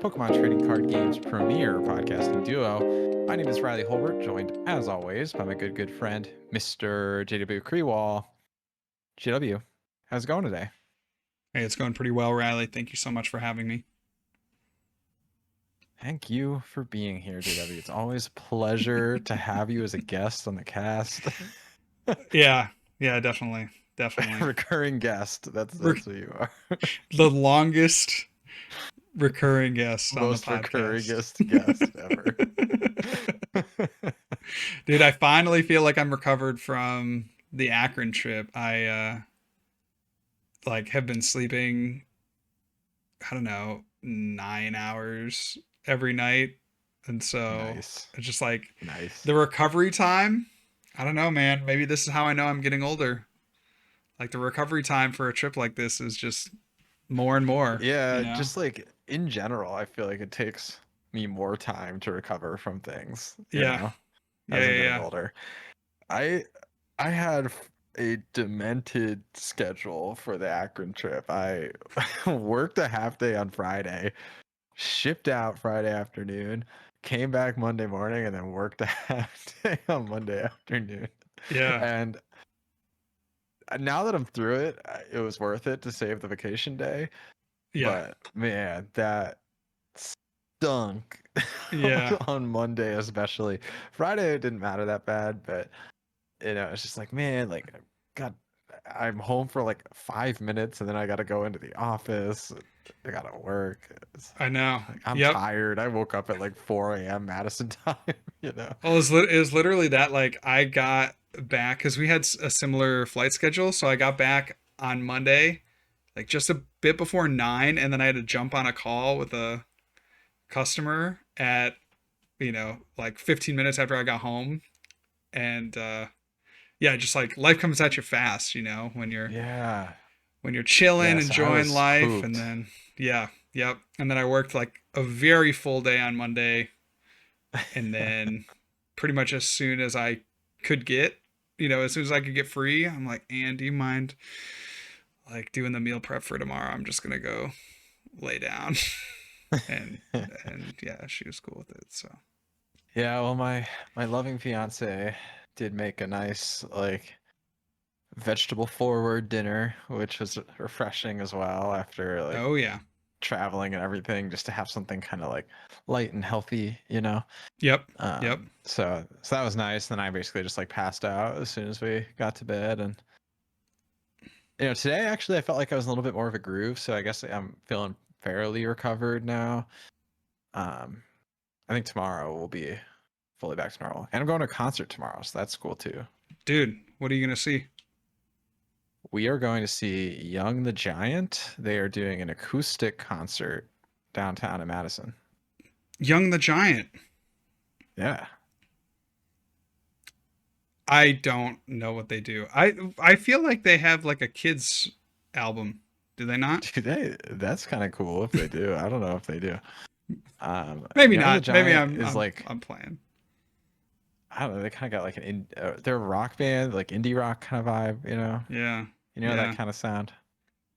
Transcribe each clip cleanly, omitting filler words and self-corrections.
Pokemon Trading Card Game's premier podcasting duo. My name is Riley Hulbert, joined as always by my good friend, Mr. JW Kriewall. JW, how's it going today? Hey, it's going pretty well, Riley. Thank you so much for having me. Thank you for being here, JW. It's always a pleasure to have you as a guest on the cast. Yeah, definitely. Recurring guest. That's Re- who you are. the longest recurring guest on the Most podcast. recurringest guest ever. Dude, I finally feel like I'm recovered from the Akron trip. I have been sleeping, I don't know, 9 hours every night. And so Nice. it's just like Nice. the recovery time. I don't know, man. Maybe this is how I know I'm getting older. Like the recovery time for a trip like this is just more and more, Yeah, you know? just like in general, I feel like it takes me more time to recover from things, Yeah. as I'm getting Yeah. older. I I had a demented schedule for the Akron trip. I worked a half day on Friday, shipped out Friday afternoon, came back Monday morning, and then worked a half day on Monday afternoon. Yeah. And now that I'm through it, it was worth it to save the vacation day. Yeah. But man, that stunk Yeah. on Monday, especially. Friday it didn't matter that bad, but it's just like, man, like God, I'm home for like 5 minutes and then I gotta go into the office. I gotta work. I know. Like, I'm Yep. tired. I woke up at like 4 a.m. Madison time, you know. Well, it was literally that. Like, I got back because we had a similar flight schedule. So I got back on Monday, like just a bit before 9. And then I had to jump on a call with a customer at, like 15 minutes after I got home. And, yeah, just like life comes at you fast, Yeah. when you're chilling, Yes, I enjoying was life. And pooped. then, yeah, yep. And then I worked like a very full day on Monday. And then pretty much as soon as I could get, as soon as I could get free, I'm like, Ann, do you mind like doing the meal prep for tomorrow? I'm just going to go lay down. and, and yeah, she was cool with it. So, Yeah, well, my loving fiance did make a nice like vegetable forward dinner, which was refreshing as well after like oh, yeah. traveling and everything, just to have something kind of like light and healthy, you know. Yep. Yep. So that was nice. Then I basically just like passed out as soon as we got to bed, and today actually I felt like I was in a little bit more of a groove, so I guess I'm feeling fairly recovered now. Um, I think tomorrow will be fully back to normal, and I'm going to a concert tomorrow, so that's cool too. Dude, what are you going to see? We are going to see Young the Giant. They are doing an acoustic concert downtown in Madison. Young the Giant. Yeah. I don't know what they do. I feel like they have like a kids album. Do they not? Dude, that's kind of cool if they do. I don't know if they do. Maybe Young the not. Maybe Giant I'm is I'm like, I'm playing. I don't know, they kind of got like they're a rock band, like indie rock kind of vibe, you know? Yeah. You know that Yeah. kind of sound?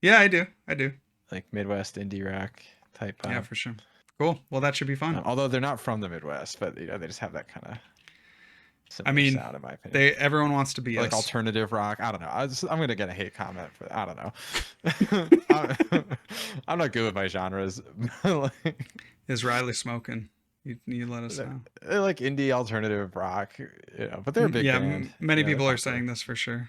Yeah, I do. I do. Like Midwest indie rock type Yeah, vibe. for sure. Cool. Well, that should be fun. Although they're not from the Midwest, but they just have that kind of I similar mean, sound in my opinion. everyone wants to be Or like us. alternative rock. I don't know. I'm gonna get a hate comment for that. I don't know. I'm not good with my genres. Like, Is Riley smoking? You let us know. they're like indie alternative rock, but they're a big Yeah, band. many They're people are popular. saying this for sure.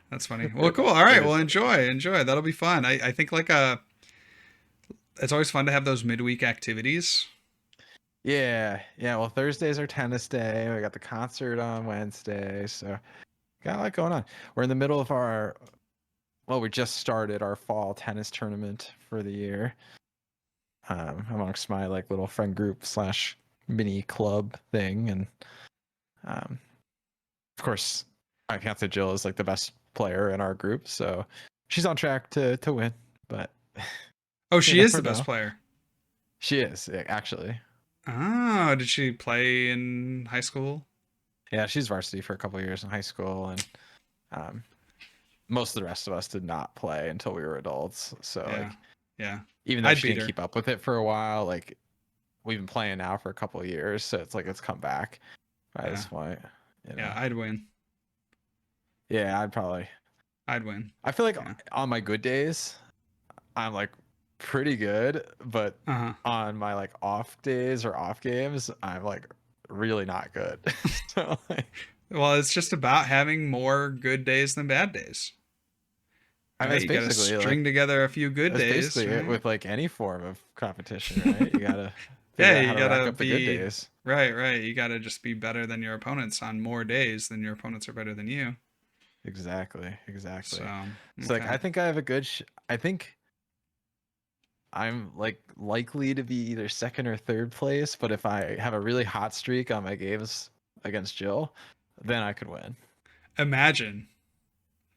That's funny. Well, cool. All right. It Well, is funny. enjoy. That'll be fun. I think like it's always fun to have those midweek activities. Yeah, yeah. Well, Thursdays are tennis day. We got the concert on Wednesday, so got a lot going on. We're in the middle of we just started our fall tennis tournament for the year. Amongst my like little friend group slash mini club thing, and um, of course, my fiance Jill is like the best player in our group, so she's on track to win. But Oh, you she is never the best know. player. She is actually. Oh, did she play in high school? Yeah, she's varsity for a couple years in high school, and um, most of the rest of us did not play until we were adults. So Yeah. like, Yeah. Even though I'd she beat didn't her. keep up with it for a while, like we've been playing now for a couple of years, so it's like it's come back by Yeah. this point. You Yeah, know. I'd win. Yeah, I'd probably. I'd win. I feel like Yeah. on my good days, I'm like pretty good, but Uh-huh. on my like off days or off games, I'm like really not good. So like, Well, it's just about having more good days than bad days. I mean, Right? You got to string together a few good that's days, basically it right? with like any form of competition, right? You gotta figure Yeah, out how you to rack gotta up the good be days. right, right. You gotta just be better than your opponents on more days than your opponents are better than you. Exactly, exactly. So, So like, okay. I think I have a good. I think I'm like likely to be either second or third place, but if I have a really hot streak on my games against Jill, then I could win. Imagine.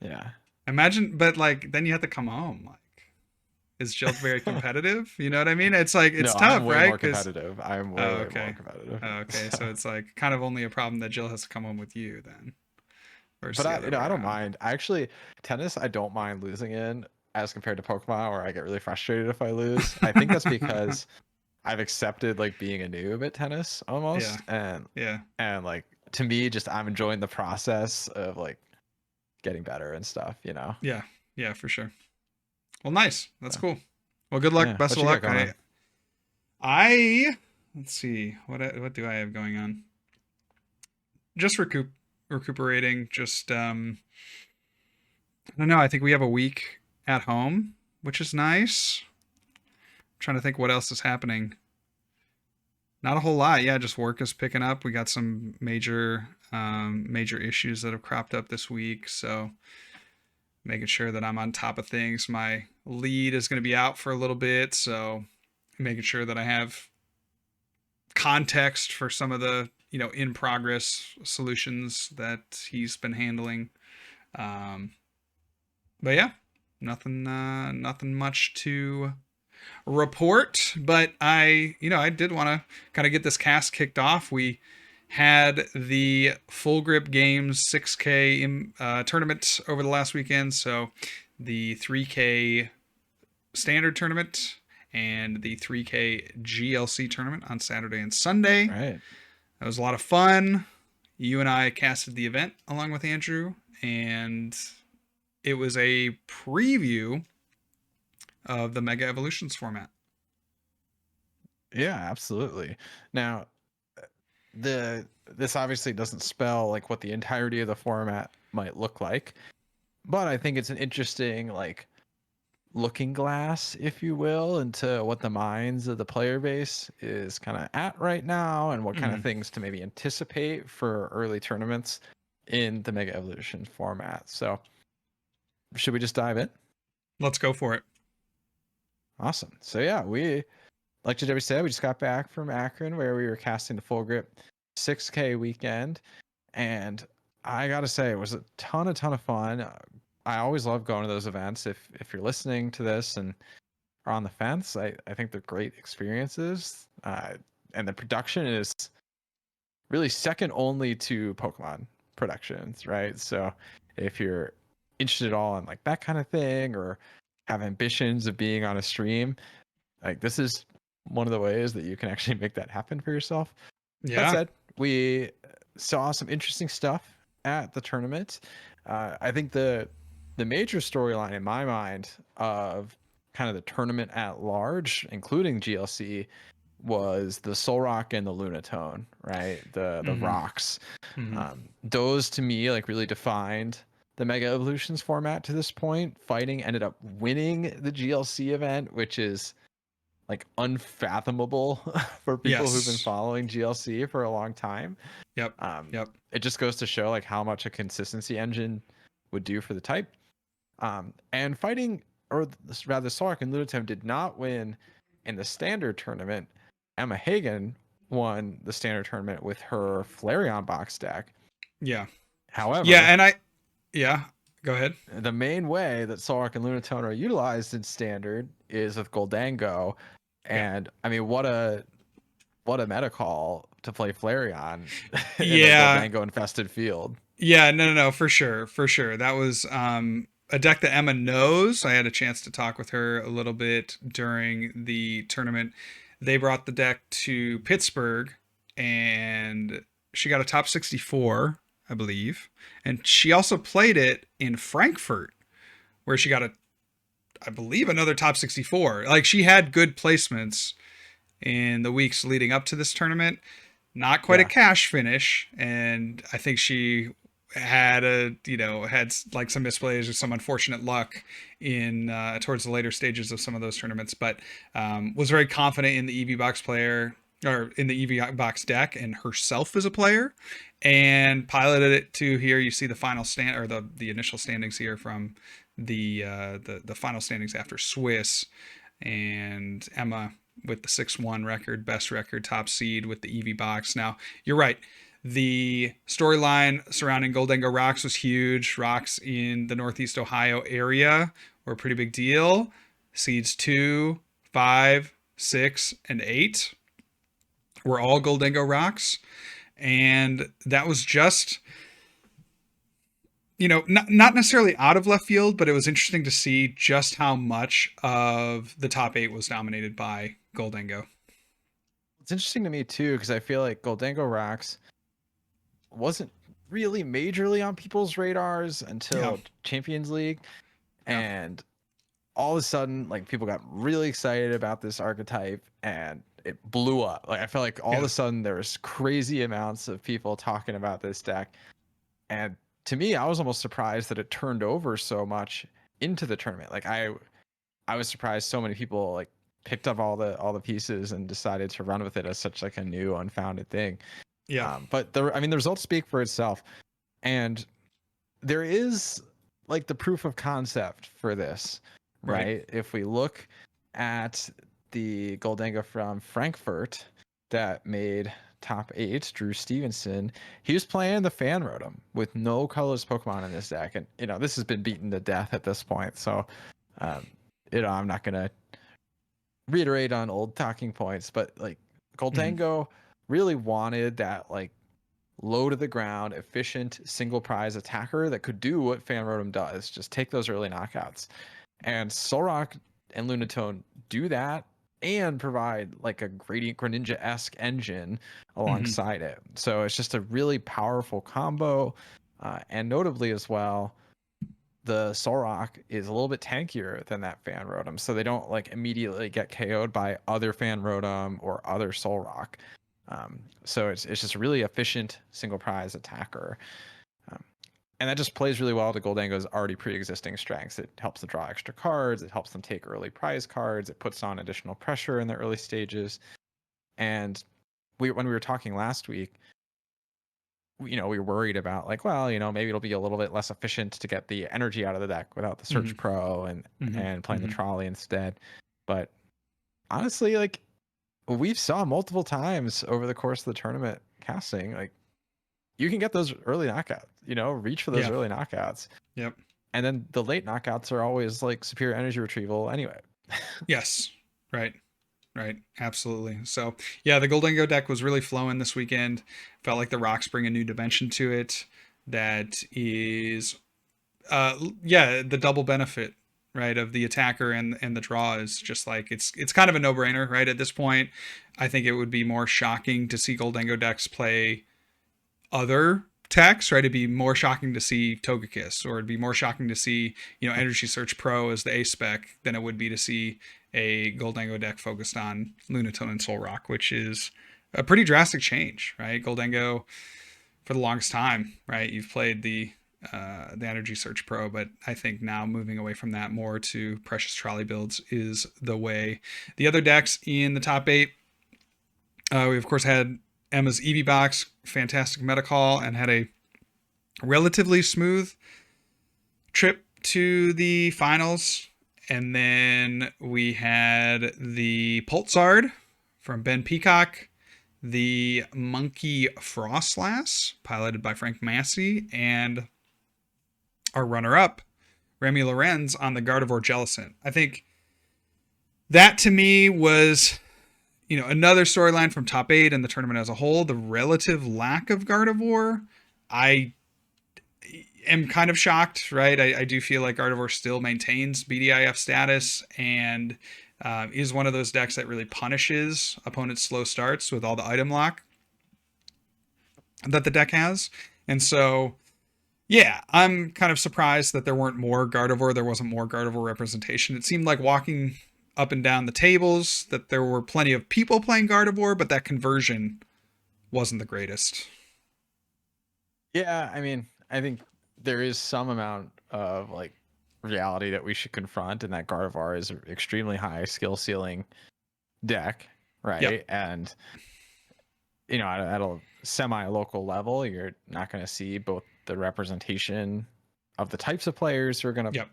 Yeah. Imagine, but like then you have to come home. Like, is Jill very competitive? You know what I mean? It's like No, it's I'm tough, way right? more Because competitive. I'm oh, way more okay. competitive. Oh, okay. So, So it's like kind of only a problem that Jill has to come home with you then, versus but the other way I don't around. mind. I actually tennis, I don't mind losing in as compared to Pokemon, where I get really frustrated if I lose. I think that's because I've accepted like being a noob at tennis Yeah. almost, Yeah. and like to me, just I'm enjoying the process of like getting better and stuff. You know. Yeah. Yeah, for sure. Well, nice. That's So, cool. Well, good luck. yeah. Best What of you got luck. going on? I let's see. What do I have going on? Just recuperating. Just I don't know. I think we have a week at home, which is nice. I'm trying to think what else is happening. Not a whole lot. Yeah, just work is picking up. We got some major issues that have cropped up this week, so making sure that I'm on top of things. My lead is going to be out for a little bit, so making sure that I have context for some of the in progress solutions that he's been handling. Um, but yeah, nothing much to report. But I did want to kind of get this cast kicked off. We had the Full Grip Games 6K tournament over the last weekend, so the 3K standard tournament and the 3K GLC tournament on Saturday and Sunday. Right. That was a lot of fun. You and I casted the event along with Andrew, and it was a preview of the Mega Evolutions format. Yeah, absolutely. Now, this obviously doesn't spell like what the entirety of the format might look like, but I think it's an interesting like looking glass, if you will, into what the minds of the player base is kind of at right now and what kind of Mm. things to maybe anticipate for early tournaments in the Mega Evolution format. So, should we just dive in? Let's go for it. Awesome. So yeah, like JW said, we just got back from Akron where we were casting the Full Grip 6K weekend, and I gotta say it was a ton of fun. I always love going to those events. If you're listening to this and are on the fence, I think they're great experiences. And the production is really second only to Pokemon productions, right? So if you're interested at all in like that kind of thing or have ambitions of being on a stream, like this is one of the ways that you can actually make that happen for yourself. That Yeah. said, we saw some interesting stuff at the tournament. I think the major storyline in my mind of kind of the tournament at large, including GLC, was the Solrock and the Lunatone, right? The Mm-hmm. rocks. Mm-hmm. Those to me like really defined the Mega Evolutions format to this point. Fighting ended up winning the GLC event, which is like unfathomable for people who've been Yes. following GLC for a long time. Yep. Yep. It just goes to show like how much a consistency engine would do for the type. And fighting, or rather, Solrock and Lunatone did not win in the standard tournament. Emma Hagen won the standard tournament with her Flareon box deck. Yeah. Yeah. However, And yeah. Go ahead. the main way that Solrock and Lunatone are utilized in standard is with Goldengo. Yeah. And I mean, what a meta call to play Flareon in a Yeah. Goldango infested field. Yeah. No. No. No. For sure. For sure. That was a deck that Emma knows. I had a chance to talk with her a little bit during the tournament. They brought the deck to Pittsburgh, and she got a top 64, I believe. And she also played it in Frankfurt, where she got I believe, another top 64. Like, she had good placements in the weeks leading up to this tournament. Not quite a Yeah. cash finish, and I think she had had like some misplays or some unfortunate luck in towards the later stages of some of those tournaments, but was very confident in the Eevee box player, or in the Eevee box deck, and herself as a player, and piloted it to here. You see the final stand, or the initial standings here from the final standings after Swiss, and Emma with the 6-1 record, best record, top seed with the Eevee box. Now, you're right. The storyline surrounding Goldengo Rocks was huge. Rocks in the Northeast Ohio area were a pretty big deal. Seeds 2, 5, 6, and 8 were all Goldengo Rocks. And that was just, not necessarily out of left field, but it was interesting to see just how much of the top 8 was dominated by Goldengo. It's interesting to me too, because I feel like Goldengo Rocks wasn't really majorly on people's radars until Champions League. Yeah. And all of a sudden, like, people got really excited about this archetype and it blew up. Like, I felt like all of a sudden there was crazy amounts of people talking about this deck. And to me, I was almost surprised that it turned over so much into the tournament. Like, I was surprised so many people like picked up all the pieces and decided to run with it as such like a new unfounded thing. Yeah. But the results speak for itself, and there is like the proof of concept for this, right? If we look at the Goldengo from Frankfurt that made top 8, Drew Stevenson, he was playing the Fan Rotom with no colorless Pokemon in this deck, and this has been beaten to death at this point. So, I'm not gonna reiterate on old talking points, but like Goldengo really wanted that like low to the ground, efficient single prize attacker that could do what Fan Rotom does, just take those early knockouts. And Zoroarch and Lunatone do that and provide like a Gradient Greninja-esque engine alongside it. So it's just a really powerful combo. And notably as well, the Zoroarch is a little bit tankier than that Fan Rotom, so they don't like immediately get KO'd by other Fan Rotom or other Zoroarch. So it's just a really efficient single prize attacker. And that just plays really well to Goldengo's already pre-existing strengths. It helps them draw extra cards. It helps them take early prize cards. It puts on additional pressure in the early stages. And when we were talking last week, we were worried about like, well, maybe it'll be a little bit less efficient to get the energy out of the deck without the Search Pro and playing the trolley instead. But honestly, like, we've saw multiple times over the course of the tournament casting, like, you can get those early knockouts, reach for those early knockouts. Yep. And then the late knockouts are always like superior energy retrieval anyway. Yes. Right. Absolutely. So yeah, the Goldengo deck was really flowing this weekend. Felt like the rocks bring a new dimension to it that is, the double benefit, right, of the attacker and the draw is just like, it's kind of a no-brainer, right? At this point, I think it would be more shocking to see Goldengo decks play other techs, right? It'd be more shocking to see Togekiss, or it'd be more shocking to see, Energy Search Pro as the A spec than it would be to see a Goldengo deck focused on Lunatone and Zoroarch, which is a pretty drastic change, right? Goldengo, for the longest time, right? You've played the Energy Search Pro, but I think now moving away from that more to Precious Trolley builds is the way. The other decks in the top 8, we of course had Emma's Eevee box, fantastic meta call, and had a relatively smooth trip to the finals. And then we had the Pulsard from Ben Peacock, the Monkey Frostlass, piloted by Frank Massey, and our runner-up, Remy Lorenz, on the Gardevoir Jellicent. I think that, to me, was, another storyline from top 8 and the tournament as a whole. The relative lack of Gardevoir, I am kind of shocked, right? I do feel like Gardevoir still maintains BDIF status and is one of those decks that really punishes opponents' slow starts with all the item lock that the deck has. And so, yeah, I'm kind of surprised that there wasn't more Gardevoir representation. It seemed like walking up and down the tables that there were plenty of people playing Gardevoir, but that conversion wasn't the greatest. Yeah, I mean, I think there is some amount of like reality that we should confront, and that Gardevoir is an extremely high skill ceiling deck, Yep. right? And at a semi-local level, you're not going to see both the representation of the types of players who are going to Yep.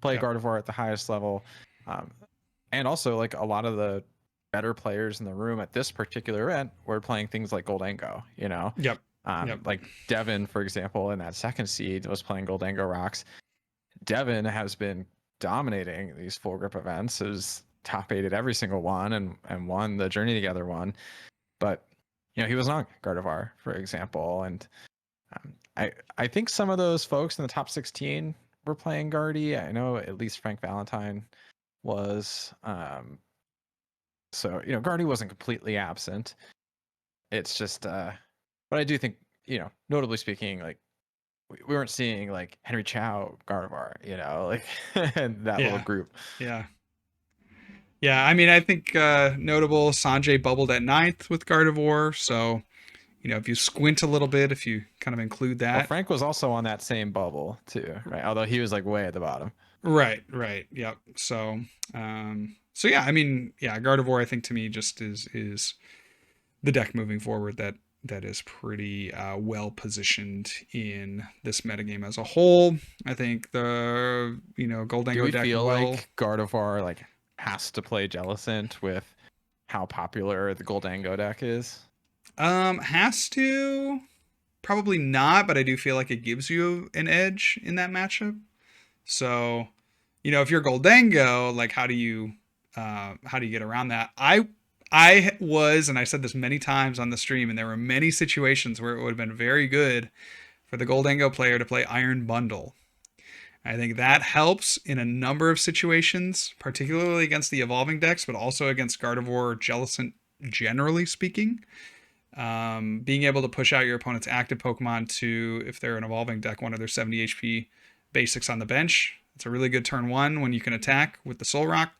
play Yep. Gardevoir at the highest level, and also like a lot of the better players in the room at this particular event were playing things like Goldengo. Yep. Yep. Like Devin, for example, in that second seed was playing Goldengo Rocks. Devin has been dominating these full grip events, has top eighted every single one and won the Journey Together one. But he was on Gardevoir, for example, and I think some of those folks in the top 16 were playing Guardy. I know at least Frank Valentine was. So Guardy wasn't completely absent. It's just, but I do think notably speaking, like we weren't seeing like Henry Chow Gardevoir, like and that little Yeah. group. Yeah. Yeah. I mean, I think notable Sanjay bubbled at ninth with Gardevoir. So, if you squint a little bit, if you kind of include Well, that. Frank was also on that same bubble too, right? Although he was like way at the bottom. Right. Right. Yep. So yeah, I mean, yeah, Gardevoir, I think to me just is the deck moving forward that is pretty well positioned in this metagame as a whole. I think the Do Goldengo we deck feel will like Gardevoir like has to play Jellicent with how popular the Goldango deck is? has to probably not, but I do feel like it gives you an edge in that matchup. So, if you're Goldango, like how do you get around that? I was, and I said this many times on the stream, and there were many situations where it would have been very good for the Goldango player to play Iron Bundle. I think that helps in a number of situations, particularly against the evolving decks, but also against Gardevoir or Jellicent, generally speaking. Being able to push out your opponent's active Pokemon to, if they're an evolving deck, one of their 70 HP basics on the bench. It's a really good turn one when you can attack with the Soul Rock.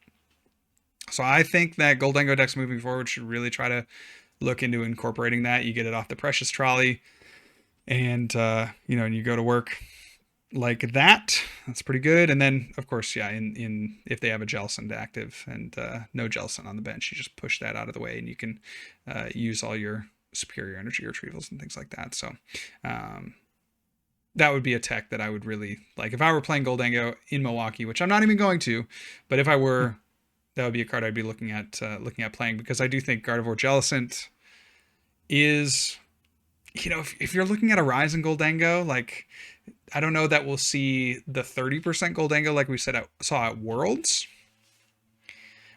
So I think that Goldengo decks moving forward should really try to look into incorporating that. You get it off the Precious Trolley, and and you go to work like that. That's pretty good. And then, of course, yeah, in if they have a Jellicent active and no Jellicent on the bench, you just push that out of the way, and you can use all your superior energy retrievals and things like that. So that would be a tech that I would really like if I were playing Goldengo in Milwaukee, which I'm not even going to, but if I were, that would be a card I'd be looking at playing, because I do think Gardevoir Jellicent is, if you're looking at a Rise in Goldengo, like I don't know that we'll see the 30% Goldengo like we saw at Worlds.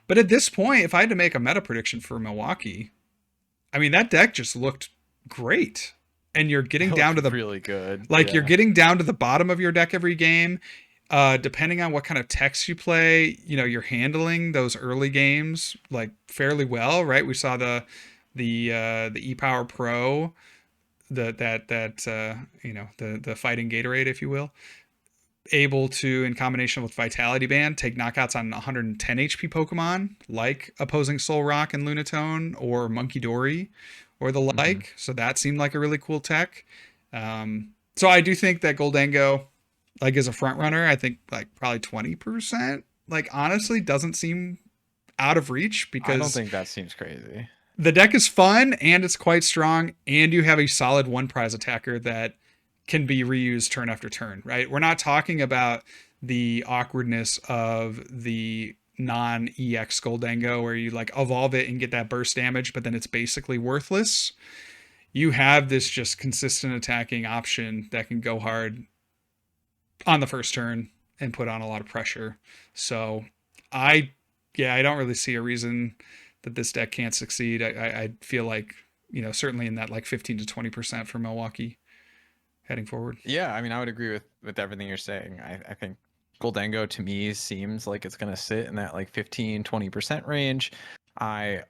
But at this point, if I had to make a meta prediction for Milwaukee, I mean, that deck just looked great. And you're getting down to the really good. You're getting down to the bottom of your deck every game. Depending on what kind of techs you play, you're handling those early games like fairly well, right? We saw the E-Power Pro, the fighting Gatorade, if you will, able to, in combination with Vitality Band, take knockouts on 110 HP Pokemon like opposing Soul Rock and Lunatone or Monkey Dory or the like. So that seemed like a really cool tech. So I do think that Goldengo, like, as a front runner, I think like probably 20%, like, honestly doesn't seem out of reach, because I don't think that seems crazy. The deck is fun and it's quite strong, and you have a solid one prize attacker that can be reused turn after turn, right? We're not talking about the awkwardness of the non-EX Goldengo where you like evolve it and get that burst damage, but then it's basically worthless. You have this just consistent attacking option that can go hard on the first turn and put on a lot of pressure. So I don't really see a reason that this deck can't succeed. I feel like, certainly in that like 15 to 20% for Milwaukee. heading forward. Yeah, I mean, I would agree with everything you're saying. I think Goldengo to me seems like it's going to sit in that like 15-20% range. I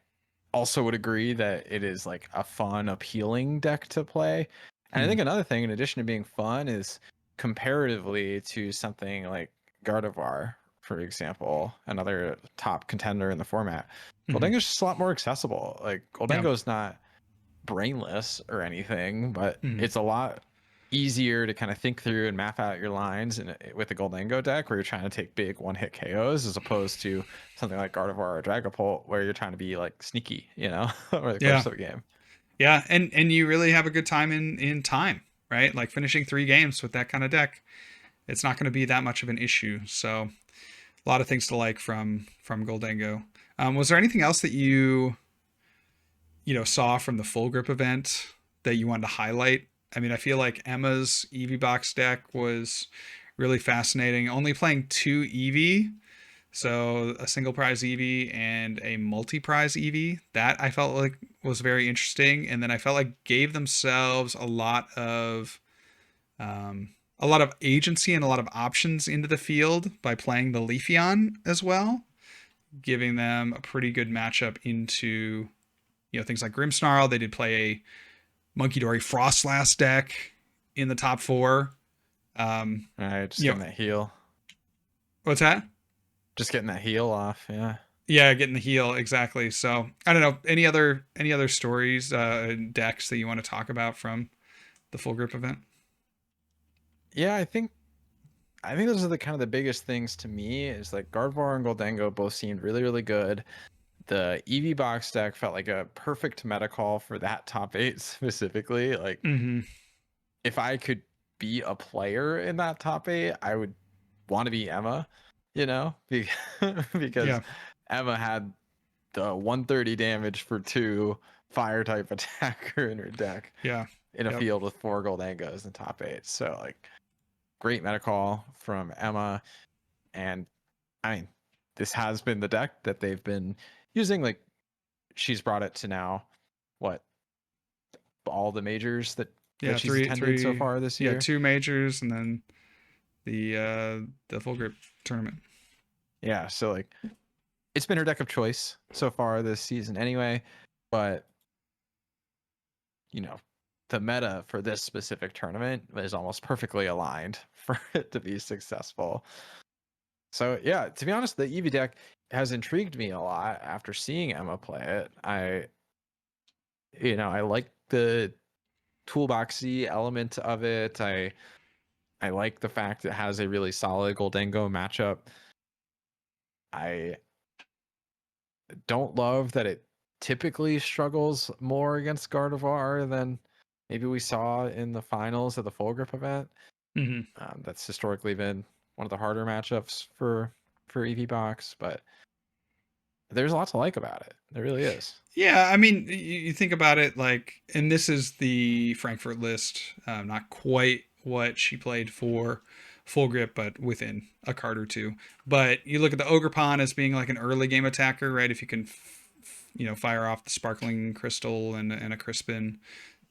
also would agree that it is like a fun, appealing deck to play. And I think another thing, in addition to being fun, is comparatively to something like Gardevoir, for example, another top contender in the format. Mm-hmm. Goldengo's just a lot more accessible. Like Yeah. Goldengo's not brainless or anything, but Mm-hmm. it's a lot easier to kind of think through and map out your lines with the Goldengo deck where you're trying to take big one-hit KOs as opposed to something like Gardevoir or Dragapult where you're trying to be like sneaky, over the Yeah. course of the game. Yeah. And you really have a good time in time, right? Like finishing 3 games with that kind of deck. It's not going to be that much of an issue. So a lot of things to like from Goldengo. Was there anything else that you saw from the full grip event that you wanted to highlight? I mean, I feel like Emma's Eevee box deck was really fascinating. Only playing 2 Eevee, so a single prize Eevee and a multi prize Eevee. That I felt like was very interesting, and then I felt like gave themselves a lot of agency and a lot of options into the field by playing the Leafeon as well, giving them a pretty good matchup into things like Grimsnarl. They did play a Monkey Dory Frostlass deck in the top 4. All right, just You getting know, that heal. what's that? Just getting that heal off, yeah. Yeah, getting the heal exactly. So I don't know any other stories, decks that you want to talk about from the full group event. Yeah, I think those are the kind of the biggest things to me is like Gardevoir and Goldengo both seemed really, really good. The Eevee box deck felt like a perfect meta call for that top 8 specifically. Like Mm-hmm. if I could be a player in that top 8, I would want to be Emma, because Yeah, Emma had the 130 damage for 2 fire type attacker in her deck yeah, in a yep, field with 4 Goldengos in top 8. So like great meta call from Emma. And I mean, this has been the deck that they've been using. Like she's brought it to now, what, all the majors that yeah. she's Three, attended so three, far this yeah. year. 2 majors and then the full group tournament. Yeah, so like it's been her deck of choice so far this season anyway, but you know, the meta for this specific tournament is almost perfectly aligned for it to be successful. So yeah, to be honest, the Eevee deck has intrigued me a lot after seeing Emma play it. I like the toolboxy element of it. I like the fact it has a really solid Goldengo matchup. I don't love that it typically struggles more against Gardevoir than maybe we saw in the finals of the full grip event. Mm-hmm. That's historically been one of the harder matchups for EV Box, but there's a lot to like about it. There really is. Yeah, I mean, you think about it like, and this is the Frankfurt list, not quite what she played for full grip, but within a card or two. But you look at the Ogerpon as being like an early game attacker, right? If you can, fire off the Sparkling Crystal and a Crispin,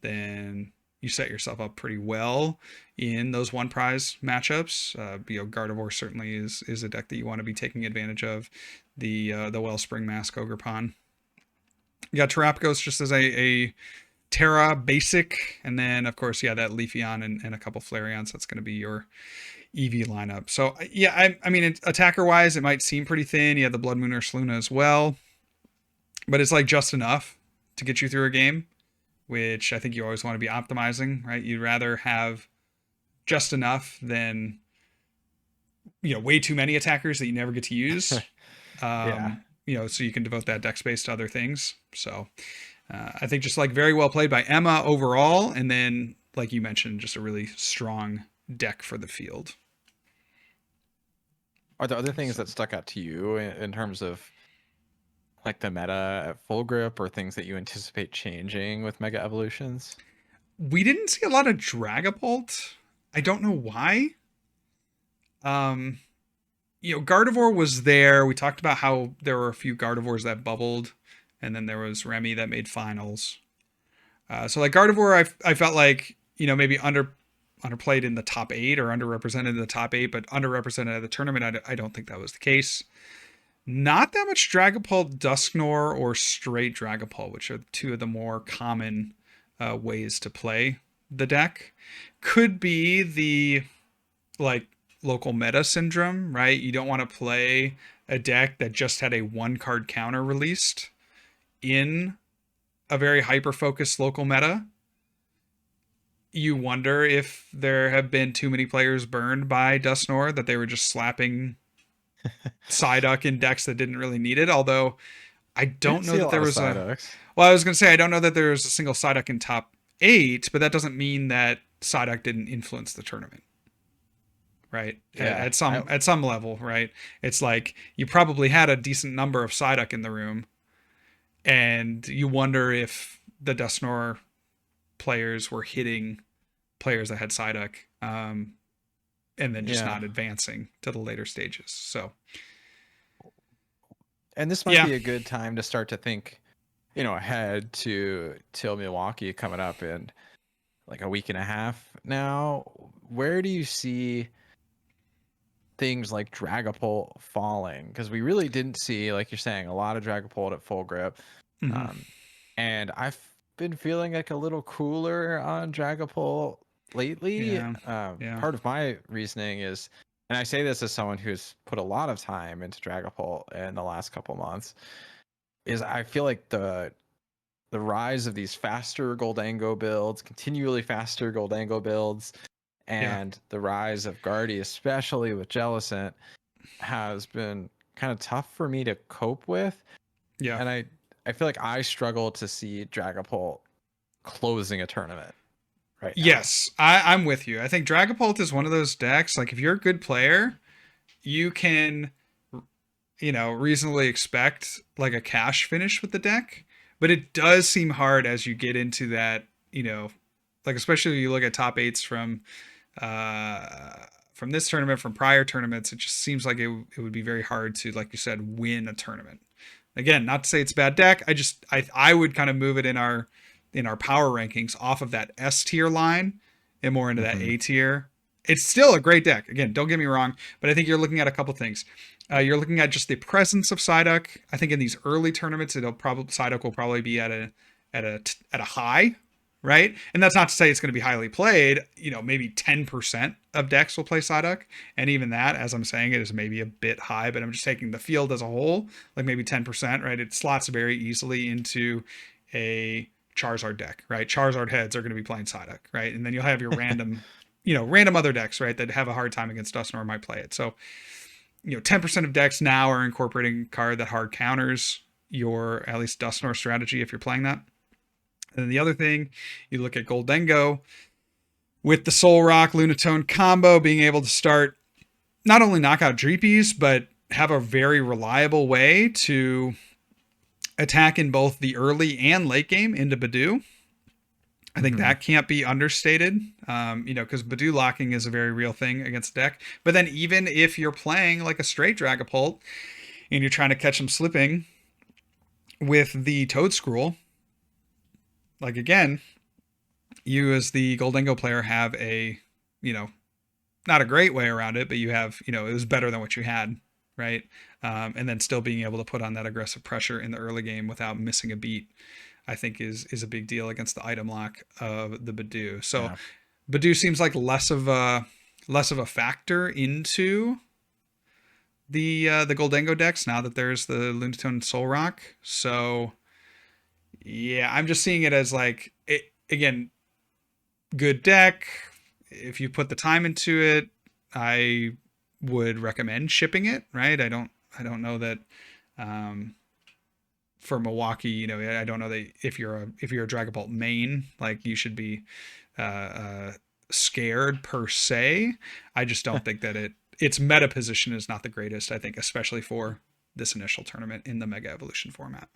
then you set yourself up pretty well in those one prize matchups. Gardevoir certainly is a deck that you want to be taking advantage of. The Wellspring Mask Ogerpon. You got Terapagos just as a Terra basic, and then of course, yeah, that Leafeon and a couple Flareons. That's going to be your EV lineup. So yeah, I mean, attacker wise, it might seem pretty thin. You have the Blood Moon or Sluna as well, but it's like just enough to get you through a game, which I think you always want to be optimizing, right? You'd rather have just enough than way too many attackers that you never get to use. Yeah. So you can devote that deck space to other things. So I think just like very well played by Emma overall, and then like you mentioned, just a really strong deck for the field. Are there other things So, that stuck out to you in terms of like the meta at full grip or things that you anticipate changing with mega evolutions? we didn't see a lot of Dragapult. I don't know why. Um, Gardevoir was there. We talked about how there were a few Gardevoirs that bubbled, and then there was Remy that made finals. So like Gardevoir, I felt like maybe underplayed in the top 8 or underrepresented in the top 8, but underrepresented at the tournament. I don't think that was the case. Not that much Dragapult, Dusknoir, or straight Dragapult, which are two of the more common ways to play the deck. Could be the like local meta syndrome, right? You don't want to play a deck that just had a 1-card counter released in a very hyper-focused local meta. You wonder if there have been too many players burned by Dusknoir, that they were just slapping Psyduck in decks that didn't really need it. Although I don't know that there was well, I was going to say I don't know that there's a single Psyduck in top 8, but that doesn't mean that Psyduck didn't influence the tournament, right? Yeah, at some level, right? It's like you probably had a decent number of Psyduck in the room, and you wonder if the Dusknoir players were hitting players that had Psyduck, and then just not advancing to the later stages. So, and this might be a good time to start to think, ahead to Milwaukee coming up in like a week and a half now. Where do you see things like Dragapult falling? Because we really didn't see, like you're saying, a lot of Dragapult at full grip. And I've been feeling like a little cooler on Dragapult lately. Part of my reasoning is, and I say this as someone who's put a lot of time into Dragapult in the last couple months, is I feel like the rise of these faster Goldengo builds, continually faster Goldengo builds, and the rise of Guardy, especially with Jellicent, has been kind of tough for me to cope with. And I feel like I struggle to see Dragapult closing a tournament right now. Yes, I'm with you. I think Dragapult is one of those decks, like if you're a good player, you can, reasonably expect like a cash finish with the deck. But it does seem hard as you get into that, like especially when you look at top 8s from this tournament, from prior tournaments, it just seems like it would be very hard to, like you said, win a tournament. Again, not to say it's a bad deck. I would kind of move it in our power rankings off of that S tier line and more into that A tier. It's still a great deck. Again, don't get me wrong, but I think you're looking at a couple things. You're looking at just the presence of Psyduck. I think in these early tournaments, Psyduck will probably be at a high, right? And that's not to say it's going to be highly played. Maybe 10% of decks will play Psyduck, and even that, as I'm saying, it is maybe a bit high. But I'm just taking the field as a whole, like maybe 10%, right? It slots very easily into a Charizard deck, right? Charizard heads are going to be playing Psyduck, right? And then you'll have your random, random other decks, right, that have a hard time against Dusknoir might play it. So, 10% of decks now are incorporating a card that hard counters your, at least Dusknoir strategy if you're playing that. And then the other thing, you look at Goldengo with the Zoroarch Lunatone combo being able to start not only knock out Dreepies, but have a very reliable way to attack in both the early and late game into Badoo. I think that can't be understated, because Badoo locking is a very real thing against the deck. But then even if you're playing like a straight Dragapult and you're trying to catch them slipping with the Toedscruel, like again, you as the Goldengo player have a, not a great way around it, but you have, it was better than what you had, right? And then still being able to put on that aggressive pressure in the early game without missing a beat, I think is a big deal against the item lock of the Badoo. So Badoo seems like less of a factor into the Goldengo decks now that there's the Lunatone and Zoroarch. So yeah, I'm just seeing it as like, again, good deck. If you put the time into it, I would recommend shipping it, right? I don't know that for Milwaukee, I don't know that if you're a Dragapult main, like you should be scared per se. I just don't think that its meta position is not the greatest, I think, especially for this initial tournament in the Mega Evolution format.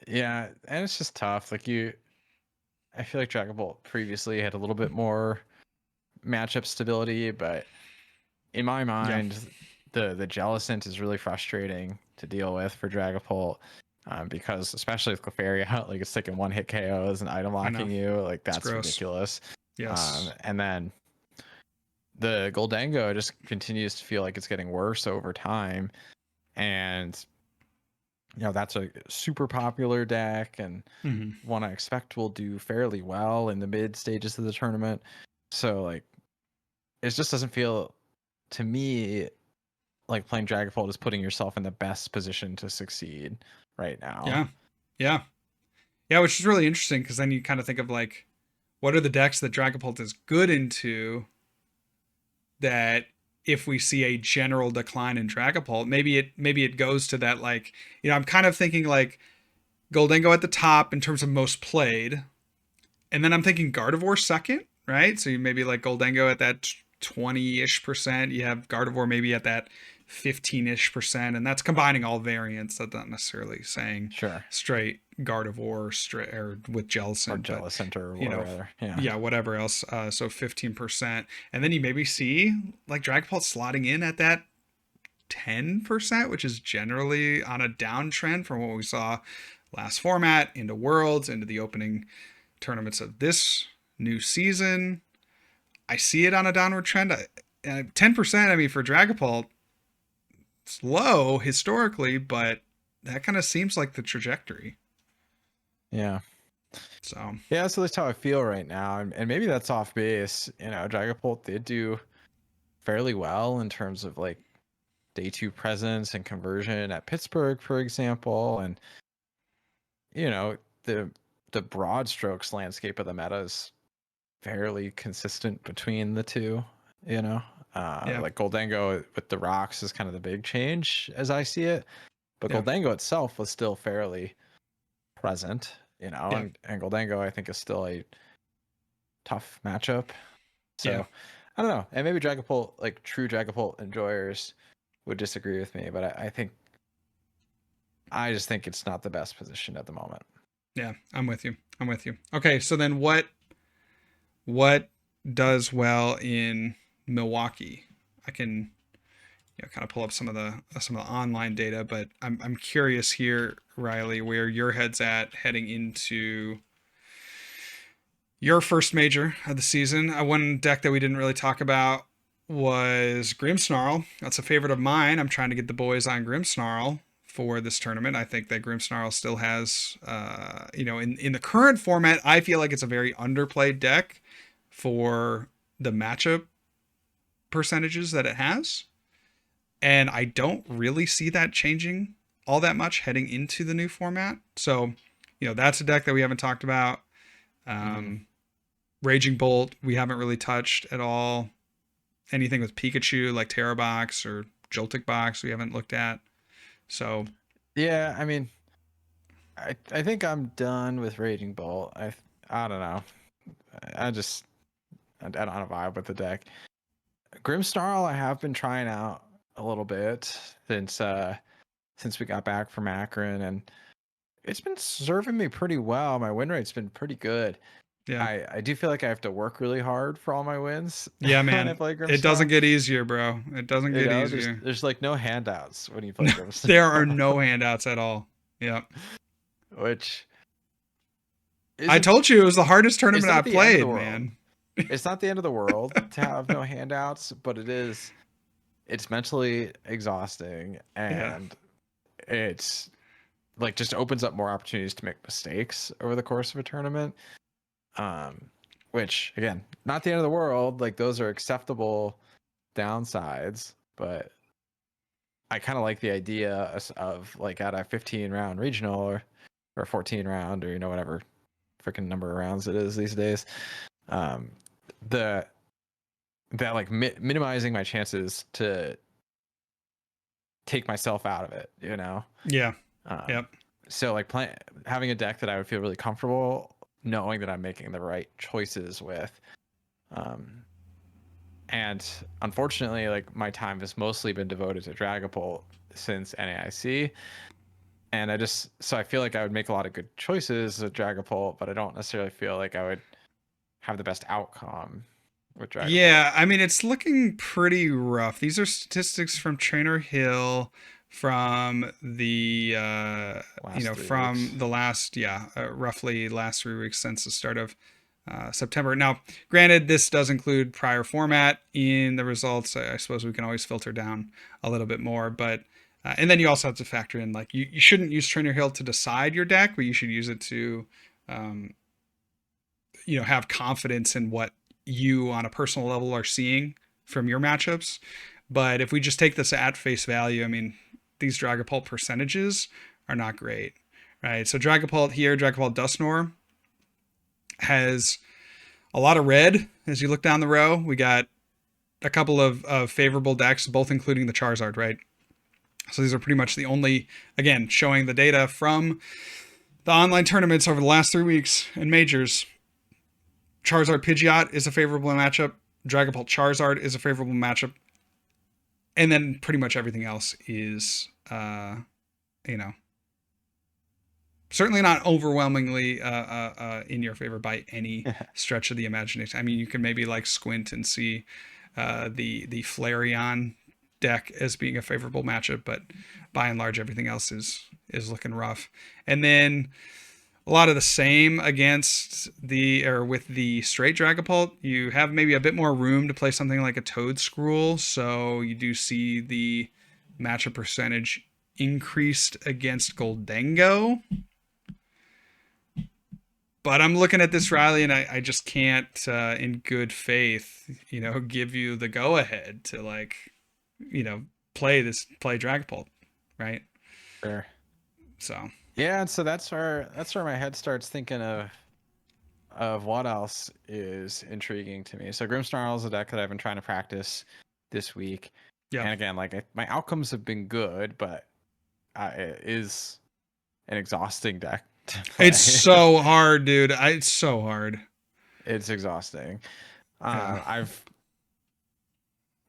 Yeah, and it's just tough. Like I feel like Dragapult previously had a little bit more matchup stability, but in my mind, the Jellicent is really frustrating to deal with for Dragapult, because especially with Clefairy out, like it's taking one hit KOs and item locking you, like that's ridiculous. Yes. And then the Goldengo just continues to feel like it's getting worse over time. And, that's a super popular deck and Hmm. one I expect will do fairly well in the mid stages of the tournament. So, like, it just doesn't feel to me like playing Dragapult is putting yourself in the best position to succeed right now. Yeah. Yeah. Yeah, which is really interesting because then you kind of think of like, what are the decks that Dragapult is good into that if we see a general decline in Dragapult, maybe it goes to that, like, I'm kind of thinking like Goldengo at the top in terms of most played, and then I'm thinking Gardevoir second, right? So you maybe like Goldengo at that 20-ish%. You have Gardevoir maybe at that 15-ish%, and that's combining all variants. That's not necessarily saying Sure. straight Gardevoir or with Or Jellicent, but Jellicent or you know, whatever. Yeah. yeah, whatever else. So 15%, and then you maybe see like Dragapult slotting in at that 10%, which is generally on a downtrend from what we saw last format into Worlds, into the opening tournaments of this new season. I see it on a downward trend. 10%, I mean, for Dragapult, it's low historically, but that kind of seems like the trajectory. Yeah. So, Yeah, so that's how I feel right now. And maybe that's off base. Dragapult did do fairly well in terms of like day two presence and conversion at Pittsburgh, for example. And, the broad strokes landscape of the meta is fairly consistent between the two, yeah, like Goldengo with the rocks is kind of the big change as I see it. But yeah, Goldengo itself was still fairly present, yeah, and Goldengo I think is still a tough matchup. yeah. So I don't know. And maybe Dragapult, like true Dragapult enjoyers would disagree with me, but I just think it's not the best position at the moment. Yeah, I'm with you. I'm with you. Okay, so then what does well in Milwaukee? I can kind of pull up some of the online data, but I'm curious here, Riley, where your head's at heading into your first major of the season. One deck that we didn't really talk about was Grimsnarl. That's a favorite of mine. I'm trying to get the boys on Grimsnarl for this tournament. I think that Grimsnarl still has, in the current format, I feel like it's a very underplayed deck for the matchup percentages that it has. And I don't really see that changing all that much heading into the new format. So, that's a deck that we haven't talked about. Mm-hmm. Raging Bolt, we haven't really touched at all. Anything with Pikachu, like Terra Box or Joltik Box, we haven't looked at. So, Yeah, I mean, I think I'm done with Raging Bolt. I don't know. I don't have a vibe with the deck. Grimsnarl I have been trying out a little bit since we got back from Akron, and it's been serving me pretty well. My win rate's been pretty good. yeah. I do feel like I have to work really hard for all my wins Yeah, when I man. play It doesn't Grimsnarl. get easier, bro. It doesn't get There's easier. there's like no handouts when you play No, there are Grimsnarl, no handouts at all. Yeah. which I isn't told you it was the hardest it's tournament I not the end of the played, world. man. It's not the end of the world to have no handouts, but it's mentally exhausting, Yeah. and it's like just opens up more opportunities to make mistakes over the course of a tournament. Which again, not the end of the world. Like those are acceptable downsides, but I kind of like the idea of like at a 15 round regional or 14 round or whatever freaking number of rounds it is these days. Um, the that like minimizing my chances to take myself out of it, Yeah. Um, Yep. so like having a deck that I would feel really comfortable knowing that I'm making the right choices with. And unfortunately, like my time has mostly been devoted to Dragapult since NAIC. And I feel like I would make a lot of good choices with Dragapult, but I don't necessarily feel like I would have the best outcome with Dragapult. Yeah, I mean it's looking pretty rough. These are statistics from Trainer Hill from the Last 3 weeks. from the last roughly last 3 weeks since the start of September. Now, granted, this does include prior format in the results. I suppose we can always filter down a little bit more, but and then you also have to factor in like you shouldn't use Trainer Hill to decide your deck, but you should use it to um, have confidence in what you on a personal level are seeing from your matchups. But if we just take this at face value, I mean, these Dragapult percentages are not great, right? So Dragapult here, Dragapult Dusknoir has a lot of red as you look down the row. We got a couple of favorable decks, both including the Charizard, right? So these are pretty much the only, again, showing the data from the online tournaments over the last 3 weeks and majors. Charizard Pidgeot is a favorable matchup. Dragapult Charizard is a favorable matchup. And then pretty much everything else is, certainly not overwhelmingly in your favor by any stretch of the imagination. I mean, you can maybe like squint and see the Flareon deck as being a favorable matchup, but by and large, everything else is looking rough. And then a lot of the same against with the straight Dragapult. You have maybe a bit more room to play something like a Toedscruel, so you do see the matchup percentage increased against Goldengo. But I'm looking at this, Riley, and I just can't, in good faith, give you the go ahead to play Dragapult, right? Sure. So yeah, and so that's where my head starts thinking of what else is intriguing to me. So Grimsnarl is a deck that I've been trying to practice this week. Yeah. And again, my outcomes have been good, but it is an exhausting deck. It's so hard, dude. It's so hard. It's exhausting. I'm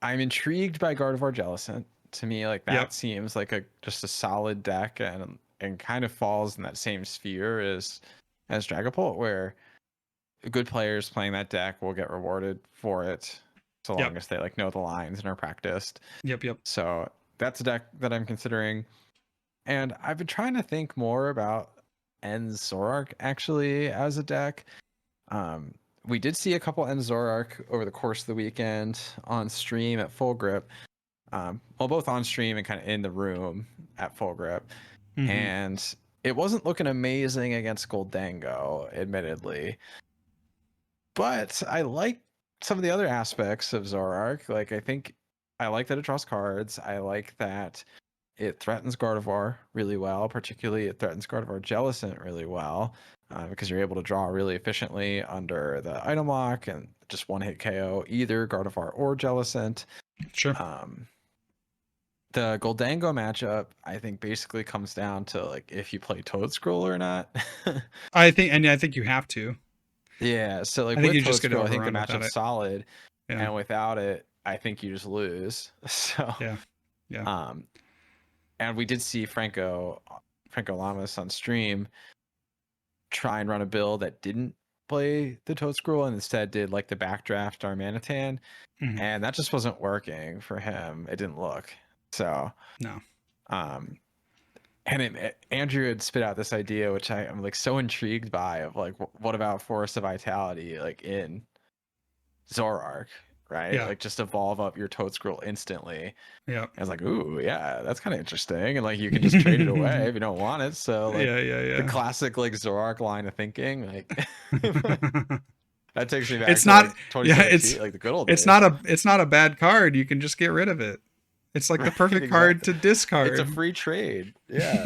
intrigued by Gardevoir Jellicent. To me, that seems like just a solid deck and kind of falls in that same sphere as Dragapult, where good players playing that deck will get rewarded for it so long as they know the lines and are practiced. Yep. So that's a deck that I'm considering. And I've been trying to think more about Zoroarch actually as a deck. We did see a couple Zoroarch over the course of the weekend on stream at Full Grip. Both on stream and kind of in the room at Full Grip. Mm-hmm. And it wasn't looking amazing against Goldengo, admittedly. But I like some of the other aspects of Zoroarch. I think I like that it draws cards. I like that it threatens Gardevoir really well. Particularly, it threatens Gardevoir Jellicent really well because you're able to draw really efficiently under the item lock and just one-hit KO either Gardevoir or Jellicent. Sure. The Goldengo matchup, I think, basically comes down to if you play Toedscruel or not. I think you have to. Yeah, so I think you just get I think the matchup's solid, and without it, I think you just lose. So yeah. And we did see Franco Lamas on stream try and run a build that didn't play the Toedscruel and instead did the backdraft Darmanitan, and that just wasn't working for him. It didn't look. So no. And Andrew had spit out this idea, which I'm so intrigued by, of what about Forest of Vitality in Zoroarch, right? Yeah. Just evolve up your Toedscruel instantly. Yeah. I was ooh, yeah, that's kind of interesting, and you can just trade it away if you don't want it. So the classic Zoroarch line of thinking, that takes me back. It's not. It's the good old days. It's not a bad card. You can just get rid of it. It's the perfect card to discard. It's a free trade. Yeah.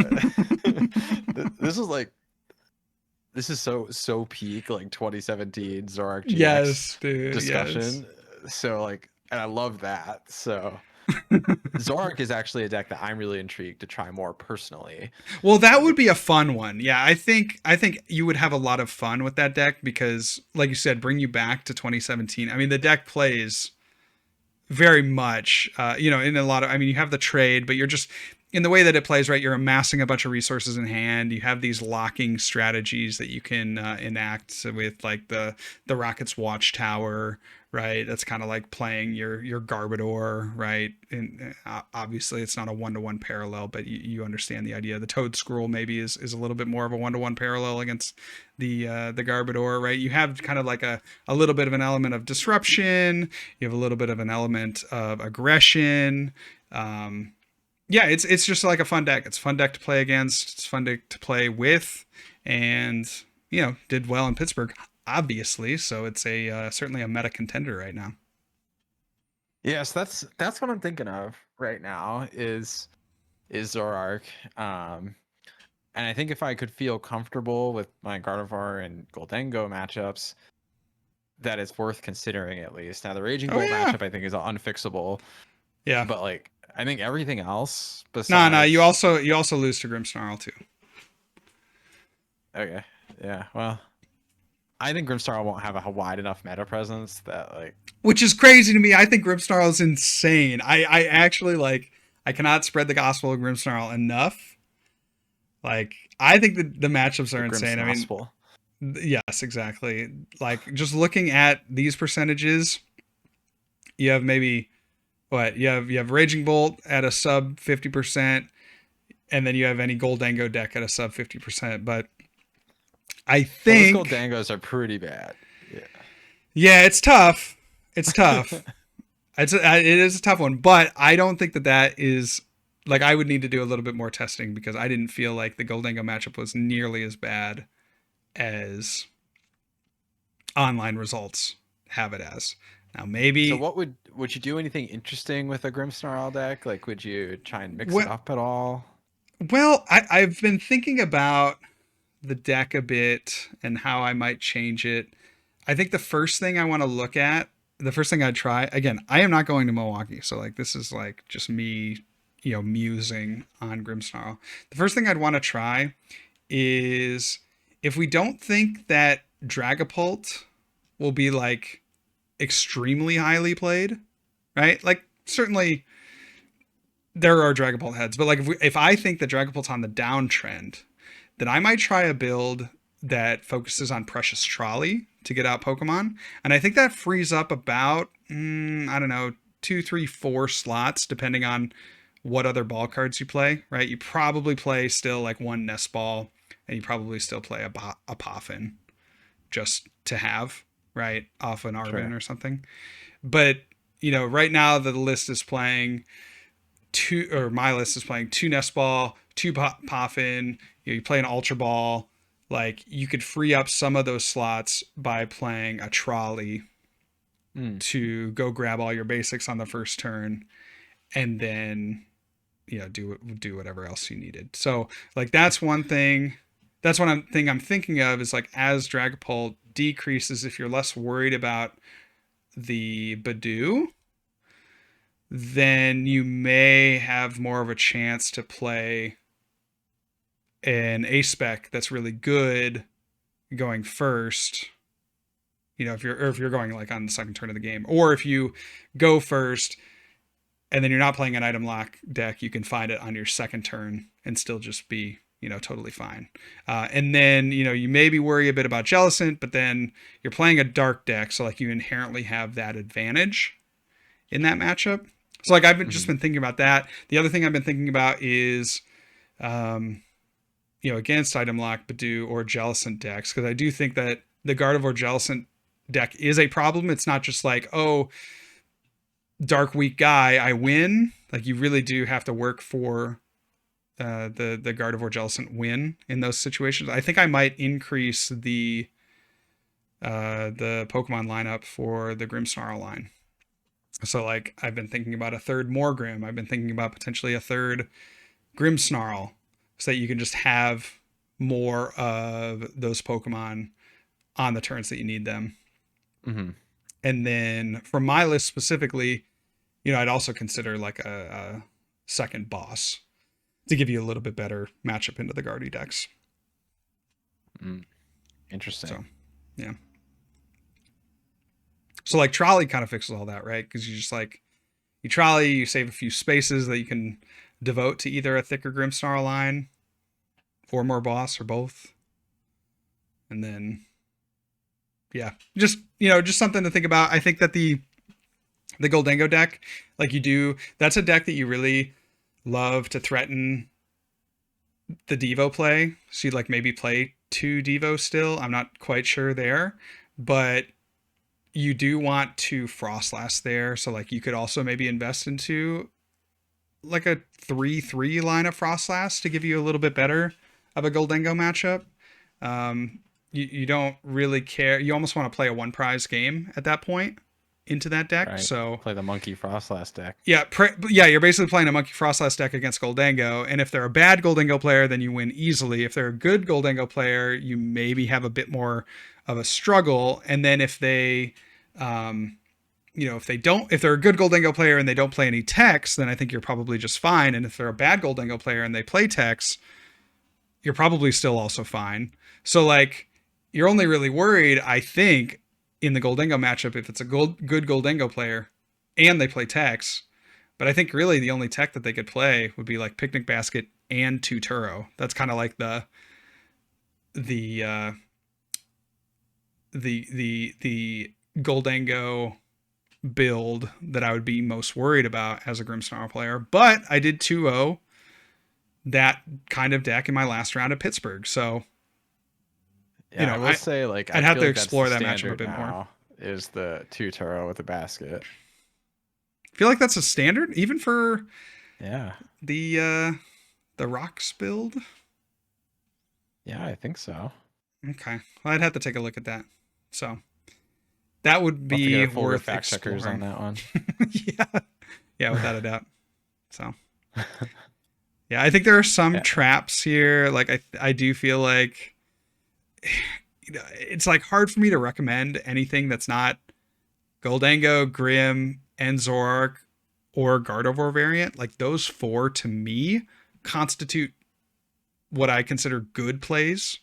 This is so peak 2017 Zoroarch GX discussion. Yes. So and I love that. So Zoroarch is actually a deck that I'm really intrigued to try more personally. Well, that would be a fun one. Yeah, I think you would have a lot of fun with that deck because, like you said, bring you back to 2017. I mean, the deck plays very much, in a lot of, you have the trade, but in the way that it plays, right, you're amassing a bunch of resources in hand. You have these locking strategies that you can enact with like the Rocket's Watchtower, right? That's kind of like playing your Garbodor, right? And obviously it's not a one-to-one parallel, but you understand the idea. The Toad Scroll maybe is a little bit more of a one-to-one parallel against the Garbodor, right? You have kind of like a little bit of an element of disruption. You have a little bit of an element of aggression. Yeah, it's just like a fun deck. It's a fun deck to play against. It's fun to play with, and did well in Pittsburgh, obviously. So it's a certainly a meta contender right now. Yes, that's what I'm thinking of right now is Zoroark. And I think if I could feel comfortable with my Gardevoir and Goldengo matchups, that it's worth considering at least. Now the Raging Bolt matchup I think is unfixable. Yeah, but like I think everything else besides. No, you also lose to Grimsnarl too. Okay, yeah, well, I think Grimsnarl won't have a wide enough meta presence that like. Which is crazy to me. I think Grimsnarl is insane. I actually like. I cannot spread the gospel of Grimsnarl enough. Like I think the matchups are insane. I mean, yes, exactly. Like just looking at these percentages, you have maybe what you have Raging Bolt at a sub 50%, and then you have any Goldengo deck at a sub 50%. But I think those Goldengos are pretty bad. Yeah, it's tough. It's tough. It is a tough one, but I don't think that is like I would need to do a little bit more testing because I didn't feel like the Goldengo matchup was nearly as bad as online results have it as. Now maybe. So what would you do anything interesting with a Grimsnarl deck? Like would you try and mix it up at all? Well, I've been thinking about the deck a bit and how I might change it. I think the first thing I want to look at, the first thing I'd try, again, I am not going to Milwaukee. So like, this is like just me, musing on Grimsnarl. The first thing I'd want to try is if we don't think that Dragapult will be like extremely highly played, right? Like certainly there are Dragapult heads, but like if I think that Dragapult's on the downtrend, then I might try a build that focuses on Precious Trolley to get out Pokemon. And I think that frees up about, I don't know, 2, 3, 4 slots, depending on what other ball cards you play, right? You probably play still like one Nest Ball, and you probably still play a Poffin just to have, right? Off an Arvin or something. But, right now the list is playing my list is playing 2 Nest Ball, 2 Poffin, you play an Ultra Ball. Like you could free up some of those slots by playing a Trolley to go grab all your basics on the first turn, and then do whatever else you needed. So like that's one thing. That's one thing I'm thinking of is like as Dragapult decreases, if you're less worried about the Badoo, then you may have more of a chance to play an A-spec that's really good going first, if you're going like on the second turn of the game, or if you go first and then you're not playing an item lock deck, you can find it on your second turn and still just be, totally fine. And then, you maybe worry a bit about Jellicent, but then you're playing a dark deck. So like you inherently have that advantage in that matchup. So like I've just been thinking about that. The other thing I've been thinking about is, against item lock, Badoo, or Jellicent decks, because I do think that the Gardevoir Jellicent deck is a problem. It's not just like, oh, dark weak guy, I win. Like you really do have to work for the Gardevoir Jellicent win in those situations. I think I might increase the Pokemon lineup for the Grimsnarl line. So like I've been thinking about a third Morgrim. I've been thinking about potentially a third Grimsnarl, so that you can just have more of those Pokemon on the turns that you need them. And then for my list specifically, I'd also consider like a second boss to give you a little bit better matchup into the Guardy decks. Interesting. So, yeah. So like Trolley kind of fixes all that, right? Because you just like, you Trolley, you save a few spaces that you can devote to either a thicker Grimsnarl line or more boss or both. And then, yeah, just, just something to think about. I think that the Goldengo deck, that's a deck that you really love to threaten the Devo play. So you'd maybe play 2 Devo still. I'm not quite sure there, but you do want to Frostlast there. So you could also maybe invest into a 3/3 line of Frostlast to give you a little bit better of a Goldengo matchup. You don't really care. You almost want to play a 1 prize game at that point into that deck. Right. So play the Monkey Frostlast deck. Yeah, you're basically playing a Monkey Frostlast deck against Goldengo, and if they're a bad Goldengo player, then you win easily. If they're a good Goldengo player, you maybe have a bit more of a struggle. And then if they, if they're a good Goldengo player and they don't play any techs, then I think you're probably just fine. And if they're a bad Goldengo player and they play techs, you're probably still also fine. So you're only really worried, I think, in the Goldengo matchup if it's a good Goldengo player and they play techs. But I think really the only tech that they could play would be Picnic Basket and Tuturo. That's kind of the Goldengo build that I would be most worried about as a Grimsnarl player. But I did 2-0 that kind of deck in my last round at Pittsburgh. So yeah, I will say I'd have to explore that matchup a bit more. Is the Tuturo with the basket? I feel like that's a standard even for the Rocks build. Yeah, I think so. Okay, well, I'd have to take a look at that. So that would be worth fact checkers on that one. yeah, without a doubt. So yeah, I think there are some traps here. I do feel like it's hard for me to recommend anything that's not Goldengo, Grim, and Zoroarch or Gardevoir variant. Those 4 to me constitute what I consider good plays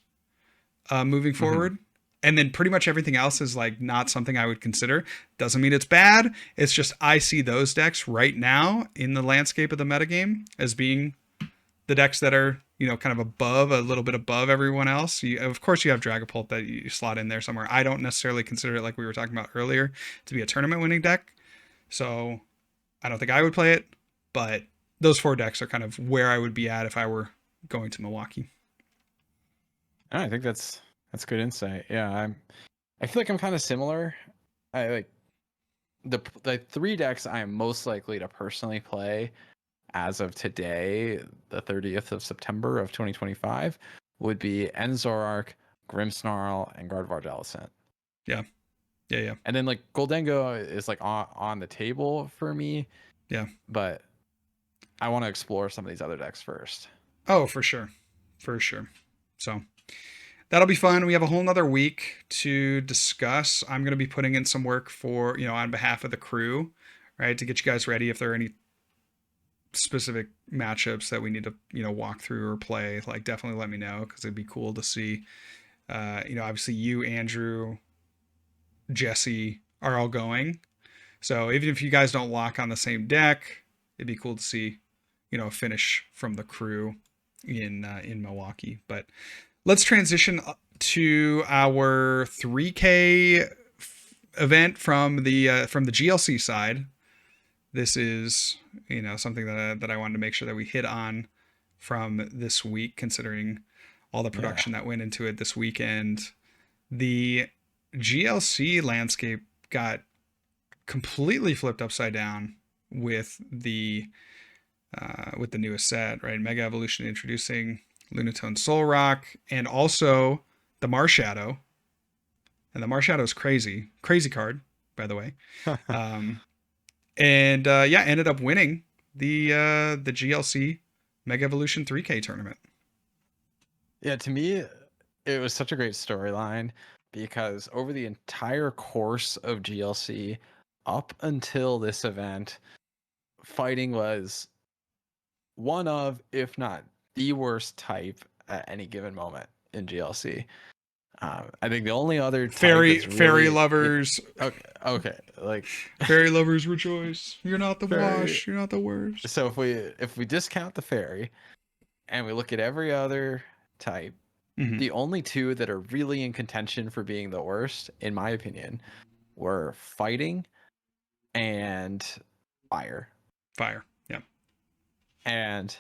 moving forward. And then pretty much everything else is not something I would consider. Doesn't mean it's bad. It's just I see those decks right now in the landscape of the metagame as being the decks that are, kind of a little bit above everyone else. Of course, you have Dragapult that you slot in there somewhere. I don't necessarily consider it, like we were talking about earlier, to be a tournament winning deck. So I don't think I would play it, but those 4 decks are kind of where I would be at if I were going to Milwaukee. I think that's good insight. Yeah, I feel like I'm kind of similar. I the 3 decks I am most likely to personally play as of today, the 30th of September of 2025, would be Zoroarch, Grimsnarl, and Gardevoir Jellicent. Yeah. And then Goldengo is on the table for me. Yeah. But I want to explore some of these other decks first. Oh, for sure. So that'll be fun. We have a whole nother week to discuss. I'm going to be putting in some work for, on behalf of the crew, right, to get you guys ready if there are any specific matchups that we need to walk through or play. Definitely let me know, because it'd be cool to see. Obviously you, Andrew, Jesse are all going, so even if you guys don't lock on the same deck, it'd be cool to see a finish from the crew in Milwaukee. But let's transition to our 3K event from the GLC side. This is, something that I wanted to make sure that we hit on from this week, considering all the production that went into it this weekend. The GLC landscape got completely flipped upside down with the newest set, right? Mega Evolution introducing Lunatone Solrock, and also the Marshadow. And the Marshadow is crazy card, by the way. And ended up winning the GLC Mega Evolution 3K tournament. Yeah, to me, it was such a great storyline, because over the entire course of GLC, up until this event, fighting was one of, if not the worst type at any given moment in GLC. I think the only other type Fairy that's really lovers. okay, like Fairy lovers rejoice. You're not the fairy. wash. You're not the worst. So if we discount the fairy and we look at every other type, Mm-hmm. the only two that are really in contention for being the worst, in my opinion, were fighting and fire. Fire. Yeah. And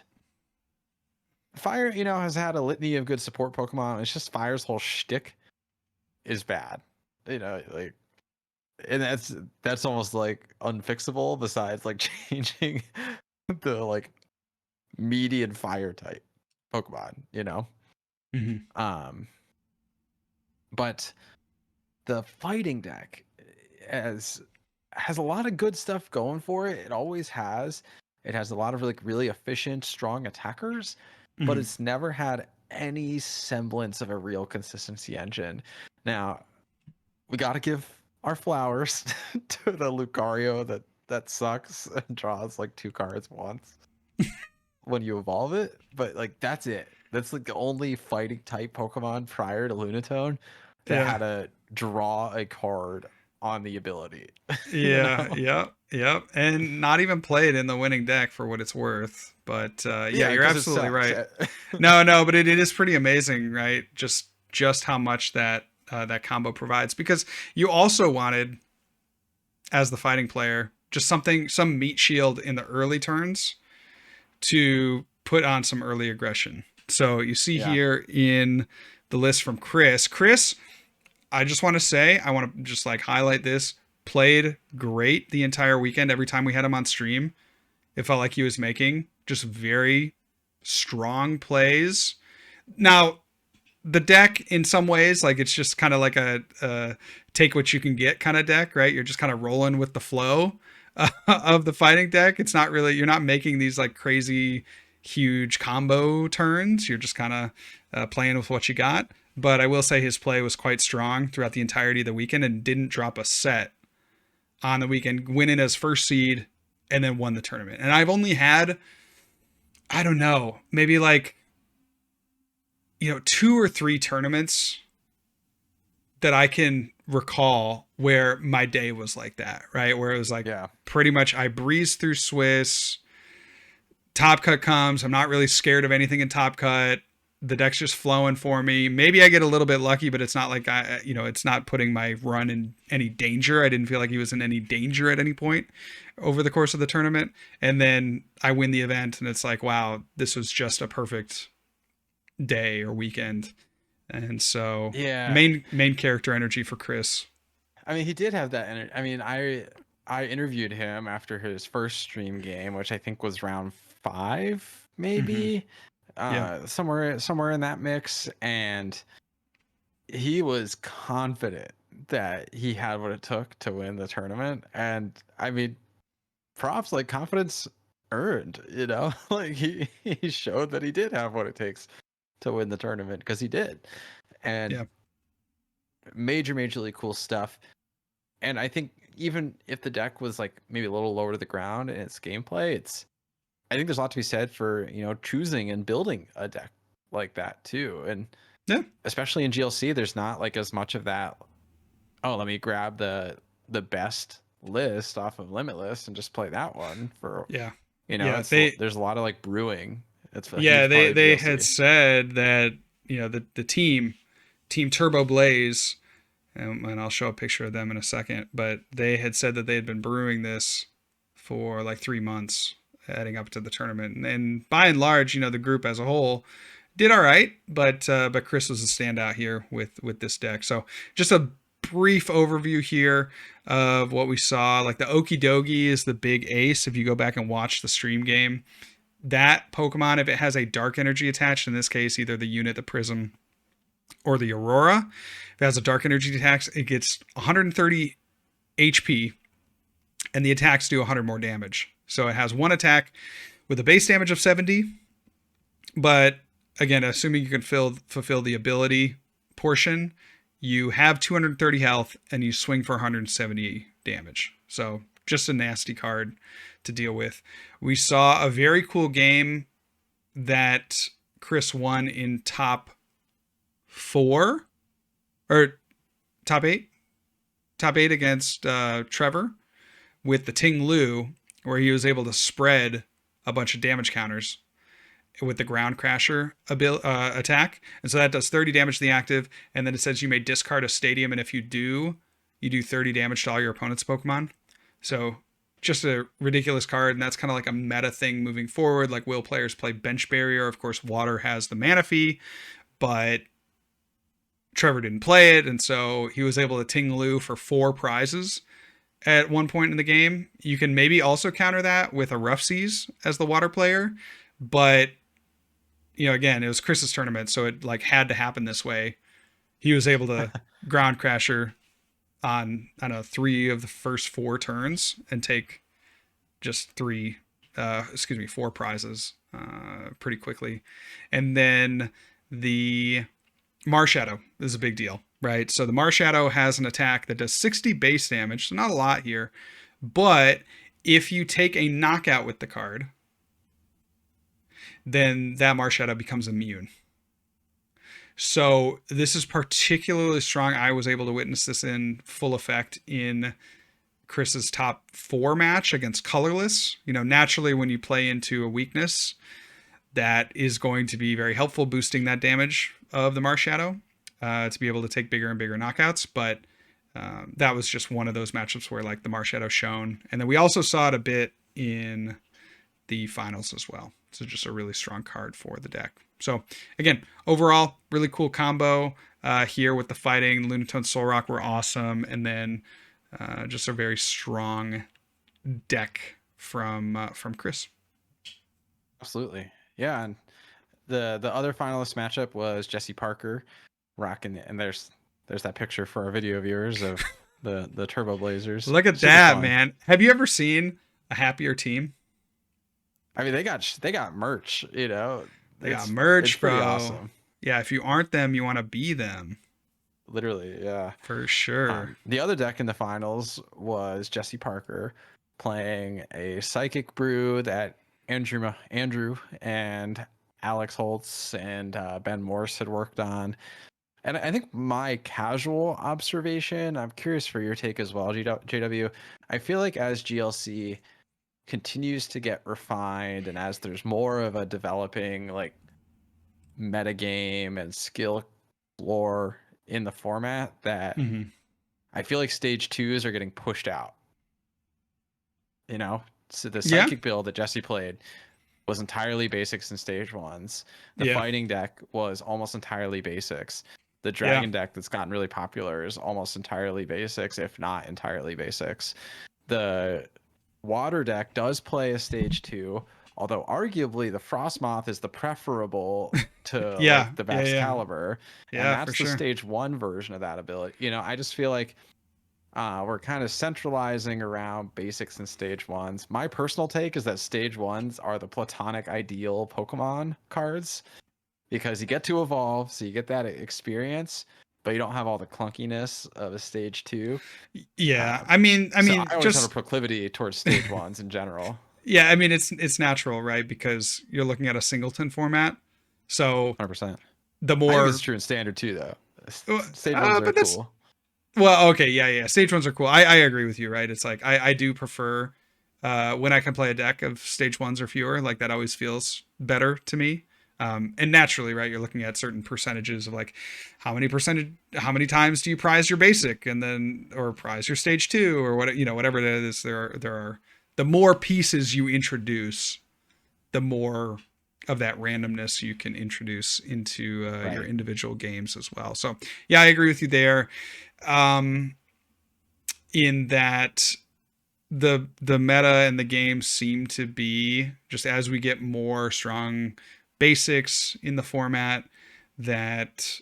fire, you know, has had a litany of good support Pokemon. It's just fire's whole shtick is bad. You know, like, and that's almost like unfixable. Besides, like changing the like median fire type Pokemon. You know, Mm-hmm. but the fighting deck has a lot of good stuff going for it. It always has. It has a lot of like really efficient, strong attackers, but Mm-hmm. it's never had any semblance of a real consistency engine. Now, we got to give our flowers to the Lucario that sucks and draws like 2 cards once when you evolve it, but like that's it. That's like the only fighting type Pokemon prior to Lunatone that Yeah. had to draw a card on the ability. You Yeah. know? Yep. Yep. And not even played in the winning deck for what it's worth. But yeah, Yeah, you're because it absolutely sucks. right. No, but it is pretty amazing, right? Just how much that combo provides, because you also wanted, as the fighting player, just some meat shield in the early turns to put on some early aggression. So you see Yeah. here in the list from Chris, I just want to say, I want to just like highlight this, played great the entire weekend. Every time we had him on stream, it felt like he was making just very strong plays. Now, the deck in some ways, like it's just kind of like a take what you can get kind of deck, right? You're just kind of rolling with the flow of the fighting deck. It's not really, you're not making these like crazy huge combo turns. You're just kind of playing with what you got. But I will say his play was quite strong throughout the entirety of the weekend and didn't drop a set on the weekend, winning as first seed and then won the tournament. And I've only had, I don't know, maybe like, 2 or 3 tournaments that I can recall where my day was like that, right? Where it was like Yeah. pretty much I breezed through Swiss, Top Cut comes, I'm not really scared of anything in Top Cut. The deck's just flowing for me. Maybe I get a little bit lucky, but it's not like it's not putting my run in any danger. I didn't feel like he was in any danger at any point over the course of the tournament. And then I win the event and it's like, wow, this was just a perfect day or weekend. And so Yeah. main character energy for Chris. I mean, he did have that energy. I mean, I interviewed him after his first stream game, which I think was round 5, maybe. Yeah. Somewhere in that mix, and he was confident that he had what it took to win the tournament. And I mean, props, like confidence earned, you know? Like he showed that he did have what it takes to win the tournament, because he did. And Yeah. majorly cool stuff. And I think even if the deck was like maybe a little lower to the ground in its gameplay, I think there's a lot to be said for, choosing and building a deck like that too. And Yeah. especially in GLC, there's not like as much of that. Oh, let me grab the best list off of Limitless and just play that one for, Yeah. there's a lot of like brewing. It's a Yeah, huge part of they GLC. had said that, the team Turbo Blaze, and I'll show a picture of them in a second, but they had said that they had been brewing this for like 3 months heading up to the tournament. And by and large, the group as a whole did all right, but Chris was a standout here with this deck. So just a brief overview here of what we saw. Like the Okidogi is the big ace. If you go back and watch the stream game, that Pokemon, if it has a dark energy attached, in this case, either the unit, the Prism, or the Aurora, if it has a dark energy attached, it gets 130 HP, and the attacks do 100 more damage. So it has one attack with a base damage of 70, but again, assuming you can fulfill the ability portion, you have 230 health and you swing for 170 damage. So just a nasty card to deal with. We saw a very cool game that Chris won in top 4. or top eight, top eight against Trevor with the Ting Lu, where he was able to spread a bunch of damage counters with the ground crasher attack. And so that does 30 damage to the active. And then it says you may discard a stadium. And if you do, you do 30 damage to all your opponent's Pokemon. So just a ridiculous card. And that's kind of like a meta thing moving forward. Like, will players play Bench Barrier? Of course, Water has the Manaphy, but Trevor didn't play it. And so he was able to Ting Lu for 4 prizes at one point in the game. You can maybe also counter that with a Rough Seas as the water player. But, you know, again, it was Chris's tournament, so it like had to happen this way. He was able to ground crasher on, I don't know, 3 of the first 4 turns and take just 4 prizes pretty quickly. And then the Marshadow is a big deal, right? So the Marshadow has an attack that does 60 base damage, so not a lot here. But if you take a knockout with the card, then that Marshadow becomes immune. So this is particularly strong. I was able to witness this in full effect in Chris's top 4 match against colorless. You know, naturally when you play into a weakness, that is going to be very helpful, boosting that damage of the Marshadow to be able to take bigger and bigger knockouts. But that was just one of those matchups where like the Marshadow shone. And then we also saw it a bit in the finals as well. So just a really strong card for the deck. So again, overall, really cool combo here with the fighting. Lunatone Solrock were awesome. And then just a very strong deck from Chris. Absolutely. Yeah. And the other finalist matchup was Jesse Parker rocking, and there's that picture for our video viewers of the Turbo Blazers. Look at Super that, fun. man. Have you ever seen a happier team? I mean, they got merch, you know. They got merch, it's pretty bro. awesome. Yeah, if you aren't them, you want to be them. Literally, yeah. For sure. The other deck in the finals was Jesse Parker playing a Psychic Brew that Andrew and Alex Holtz and Ben Morse had worked on. And I think my casual observation, I'm curious for your take as well, JW. I feel like as GLC continues to get refined and as there's more of a developing like metagame and skill lore in the format, that I feel like stage 2s are getting pushed out. You know, so the Psychic build that Jesse played was entirely basics in stage 1s. The fighting deck was almost entirely basics. The dragon deck that's gotten really popular is almost entirely basics, if not entirely basics. The water deck does play a stage 2, although arguably the Frostmoth is the preferable to like, the Excalibur. And that's the stage 1 version of that ability. You know, I just feel like we're kind of centralizing around basics in stage 1s. My personal take is that stage 1s are the platonic ideal Pokemon cards, because you get to evolve, so you get that experience, but you don't have all the clunkiness of a stage 2. Yeah, I mean, I always just have a proclivity towards stage 1s in general. Yeah, I mean, it's natural, right? Because you're looking at a singleton format, so 100%. The more, I think it's true in standard too, though. Stage 1s are cool. Well, okay, yeah. Stage 1s are cool. I agree with you, right? It's like I do prefer when I can play a deck of stage 1s or fewer. Like that always feels better to me. And naturally, right, you're looking at certain percentages of like how many times do you prize your basic, and then or prize your stage 2 or what, you know, whatever it is. There are the more pieces you introduce, the more of that randomness you can introduce into your individual games as well. So yeah, I agree with you there. In that the meta and the game seem to be, just as we get more strong basics in the format, that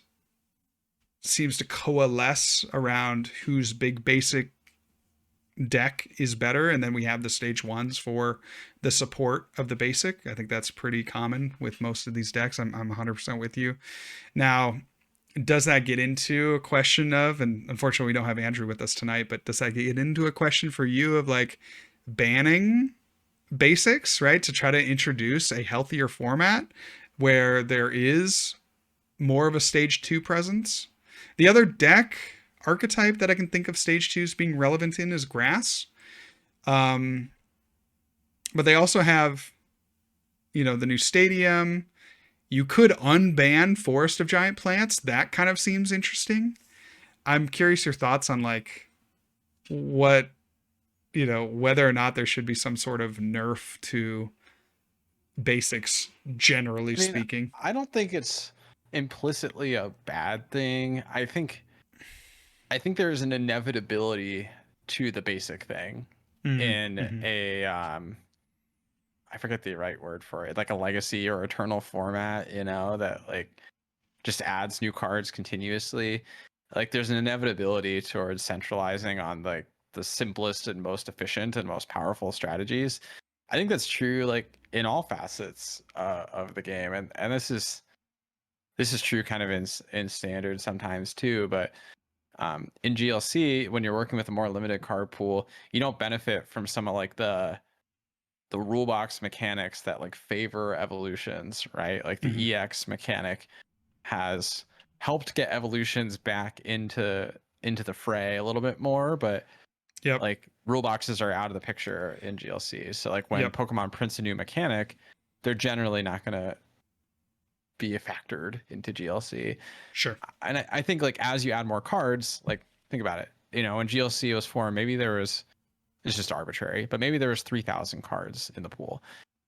seems to coalesce around whose big basic deck is better, and then we have the stage 1s for the support of the basic. I think that's pretty common with most of these decks. I'm 100% with you. Now, does that get into a question of, and unfortunately we don't have Andrew with us tonight, but does that get into a question for you of like banning basics, right, to try to introduce a healthier format where there is more of a stage 2 presence? The other deck archetype that I can think of stage 2s being relevant in is grass. Um, but they also have, the new stadium. You could unban Forest of Giant Plants. That kind of seems interesting. I'm curious your thoughts on like what, whether or not there should be some sort of nerf to basics, generally I mean, speaking. I don't think it's implicitly a bad thing. I think there's an inevitability to the basic thing in Mm-hmm. a I forget the right word for it, like a legacy or eternal format, that like just adds new cards continuously. Like there's an inevitability towards centralizing on like the simplest and most efficient and most powerful strategies. I think that's true like in all facets of the game, and this is true kind of in standard sometimes too, but in GLC, when you're working with a more limited card pool, you don't benefit from some of like the rule box mechanics that like favor evolutions, right? Like Mm-hmm. the EX mechanic has helped get evolutions back into the fray a little bit more, but Yep. like rule boxes are out of the picture in GLC. So like when Yep. Pokemon prints a new mechanic, they're generally not going to be factored into GLC. Sure. And I think like as you add more cards, like think about it. When GLC was formed, maybe it's just arbitrary, but maybe there was 3,000 cards in the pool.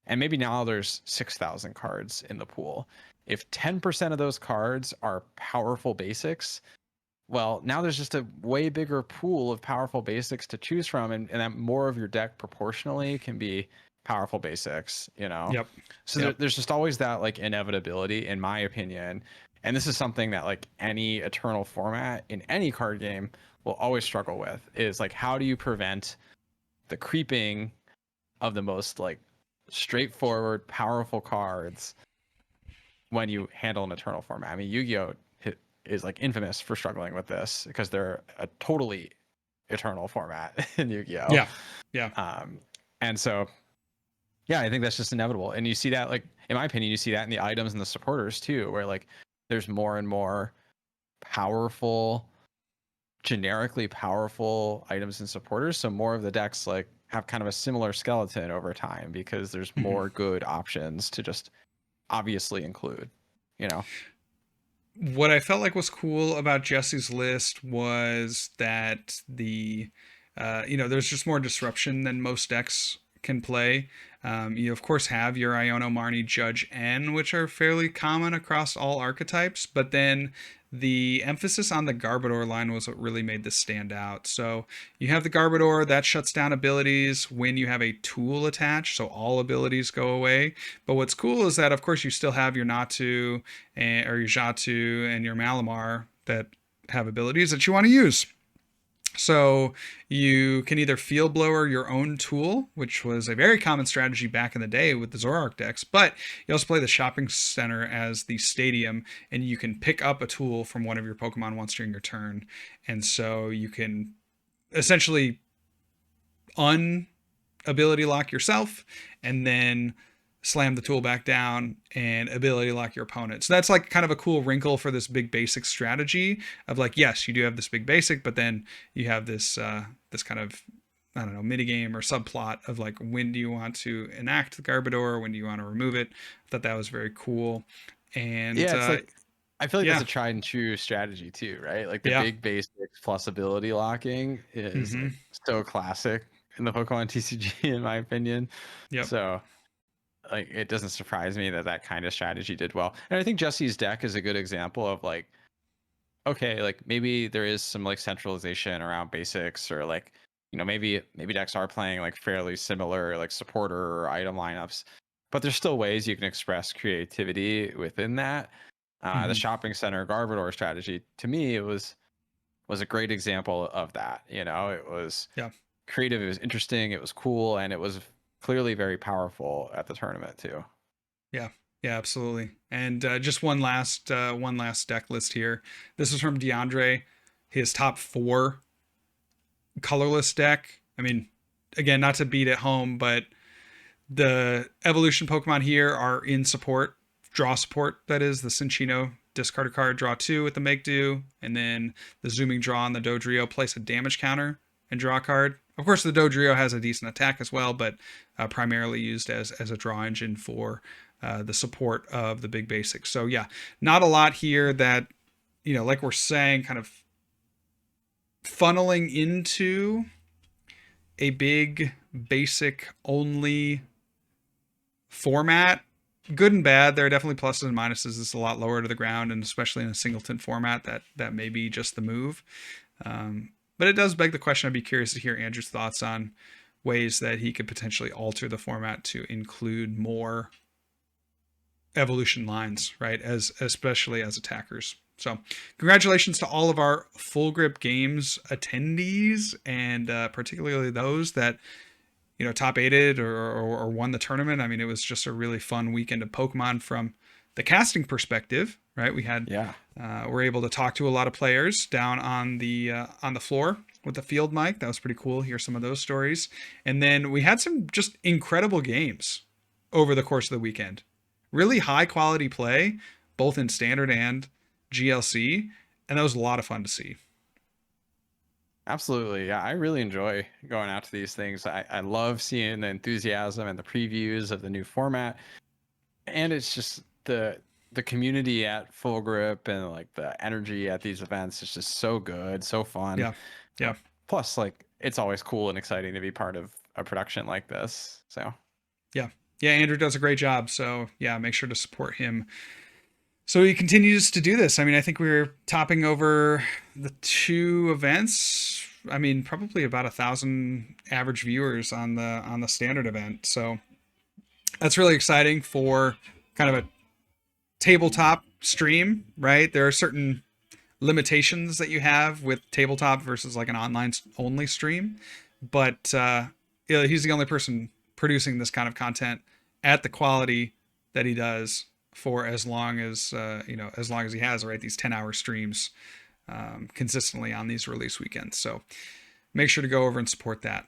And maybe now there's 6,000 cards in the pool. If 10% of those cards are powerful basics, well, now there's just a way bigger pool of powerful basics to choose from, and that more of your deck proportionally can be powerful basics. Yep. So Yep. there's just always that like inevitability, in my opinion. And this is something that like any eternal format in any card game will always struggle with, is like how do you prevent the creeping of the most like straightforward, powerful cards when you handle an eternal format. I mean, Yu-Gi-Oh is like infamous for struggling with this because they're a totally eternal format in Yu-Gi-Oh. Yeah. Yeah. And so, yeah, I think that's just inevitable. And you see that, like, in my opinion, you see that in the items and the supporters too, where like there's more and more powerful, generically powerful items and supporters. So more of the decks like have kind of a similar skeleton over time because there's Mm-hmm. more good options to just obviously include. What I felt like was cool about Jesse's list was that there's just more disruption than most decks can play. You of course have your Iono, Marnie, Judge, N, which are fairly common across all archetypes, but then the emphasis on the Garbodor line was what really made this stand out. So you have the Garbodor that shuts down abilities when you have a tool attached, so all abilities go away. But what's cool is that of course you still have your Natu or your Xatu and your Malamar that have abilities that you want to use. So you can either field blower your own tool, which was a very common strategy back in the day with the Zoroarch decks, but you also play the shopping center as the stadium, and you can pick up a tool from one of your Pokemon once during your turn. And so you can essentially ability lock yourself and then slam the tool back down and ability lock your opponent. So that's like kind of a cool wrinkle for this big basic strategy of like, yes, you do have this big basic, but then you have this this kind of, I don't know, minigame or subplot of like, when do you want to enact the Garbodor, when do you want to remove it? I thought that was very cool. And Yeah, it's like I feel like yeah. that's a tried and true strategy too, right? Like the Yeah. big basics plus ability locking is Mm-hmm. like so classic in the Pokemon TCG, in my opinion. Yep. So like it doesn't surprise me that that kind of strategy did well. And I think Jesse's deck is a good example of like, okay, like maybe there is some like centralization around basics, or like, maybe decks are playing like fairly similar like supporter or item lineups, but there's still ways you can express creativity within that. The Mm-hmm. shopping center Garbodor strategy, to me, it was a great example of that. It was Yeah. creative, it was interesting, it was cool, and it was clearly very powerful at the tournament too. Yeah, yeah, absolutely. And just one last deck list here. This is from DeAndre. His top 4 colorless deck. I mean, again, not to beat it home, but the evolution Pokemon here are in support, draw support. That is the Cinccino discard a card, draw 2 with the Make Do, and then the zooming draw on the Dodrio, place a damage counter and draw a card. Of course, the Dodrio has a decent attack as well, but primarily used as a draw engine for the support of the big basics. So yeah, not a lot here that, like we're saying, kind of funneling into a big basic only format. Good and bad. There are definitely pluses and minuses. It's a lot lower to the ground, and especially in a singleton format, that may be just the move. But it does beg the question. I'd be curious to hear Andrew's thoughts on ways that he could potentially alter the format to include more evolution lines, right? Especially as attackers. So congratulations to all of our Full Grip Games attendees, and particularly those that, top 8'd or won the tournament. I mean, it was just a really fun weekend of Pokemon from the casting perspective, right? We had, we're able to talk to a lot of players down on the floor with the field mic. That was pretty cool. Hear some of those stories. And then we had some just incredible games over the course of the weekend. Really high quality play, both in standard and GLC. And that was a lot of fun to see. Absolutely. Yeah, I really enjoy going out to these things. I love seeing the enthusiasm and the previews of the new format. And it's just the community at Full Grip and like the energy at these events is just so good, so fun. Yeah. Plus, like, it's always cool and exciting to be part of a production like this. So yeah, Andrew does a great job. So yeah, make sure to support him so he continues to do this. I mean, I think we're topping over the 2 events. I mean, probably about 1,000 average viewers on the standard event. So that's really exciting for kind of a tabletop stream, right? There are certain limitations that you have with tabletop versus like an online only stream, but he's the only person producing this kind of content at the quality that he does for as long as as long as he has, right? These 10-hour streams consistently on these release weekends. So make sure to go over and support that.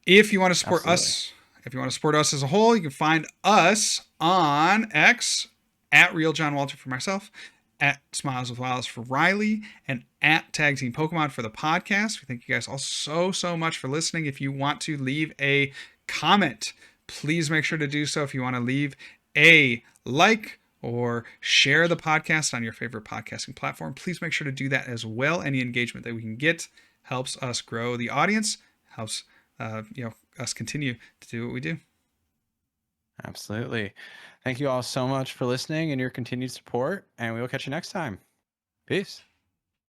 If you want to support us, if you want to support us as a whole, you can find us on X at Real John Walter for myself, at Smiles with Wiles for Riley, and at Tag Team Pokemon for the podcast. We thank you guys all so much for listening. If you want to leave a comment, please make sure to do so. If you want to leave a like or share the podcast on your favorite podcasting platform, please make sure to do that as well. Any engagement that we can get helps us grow the audience, helps us continue to do what we do. Absolutely. Thank you all so much for listening and your continued support, and we will catch you next time. Peace.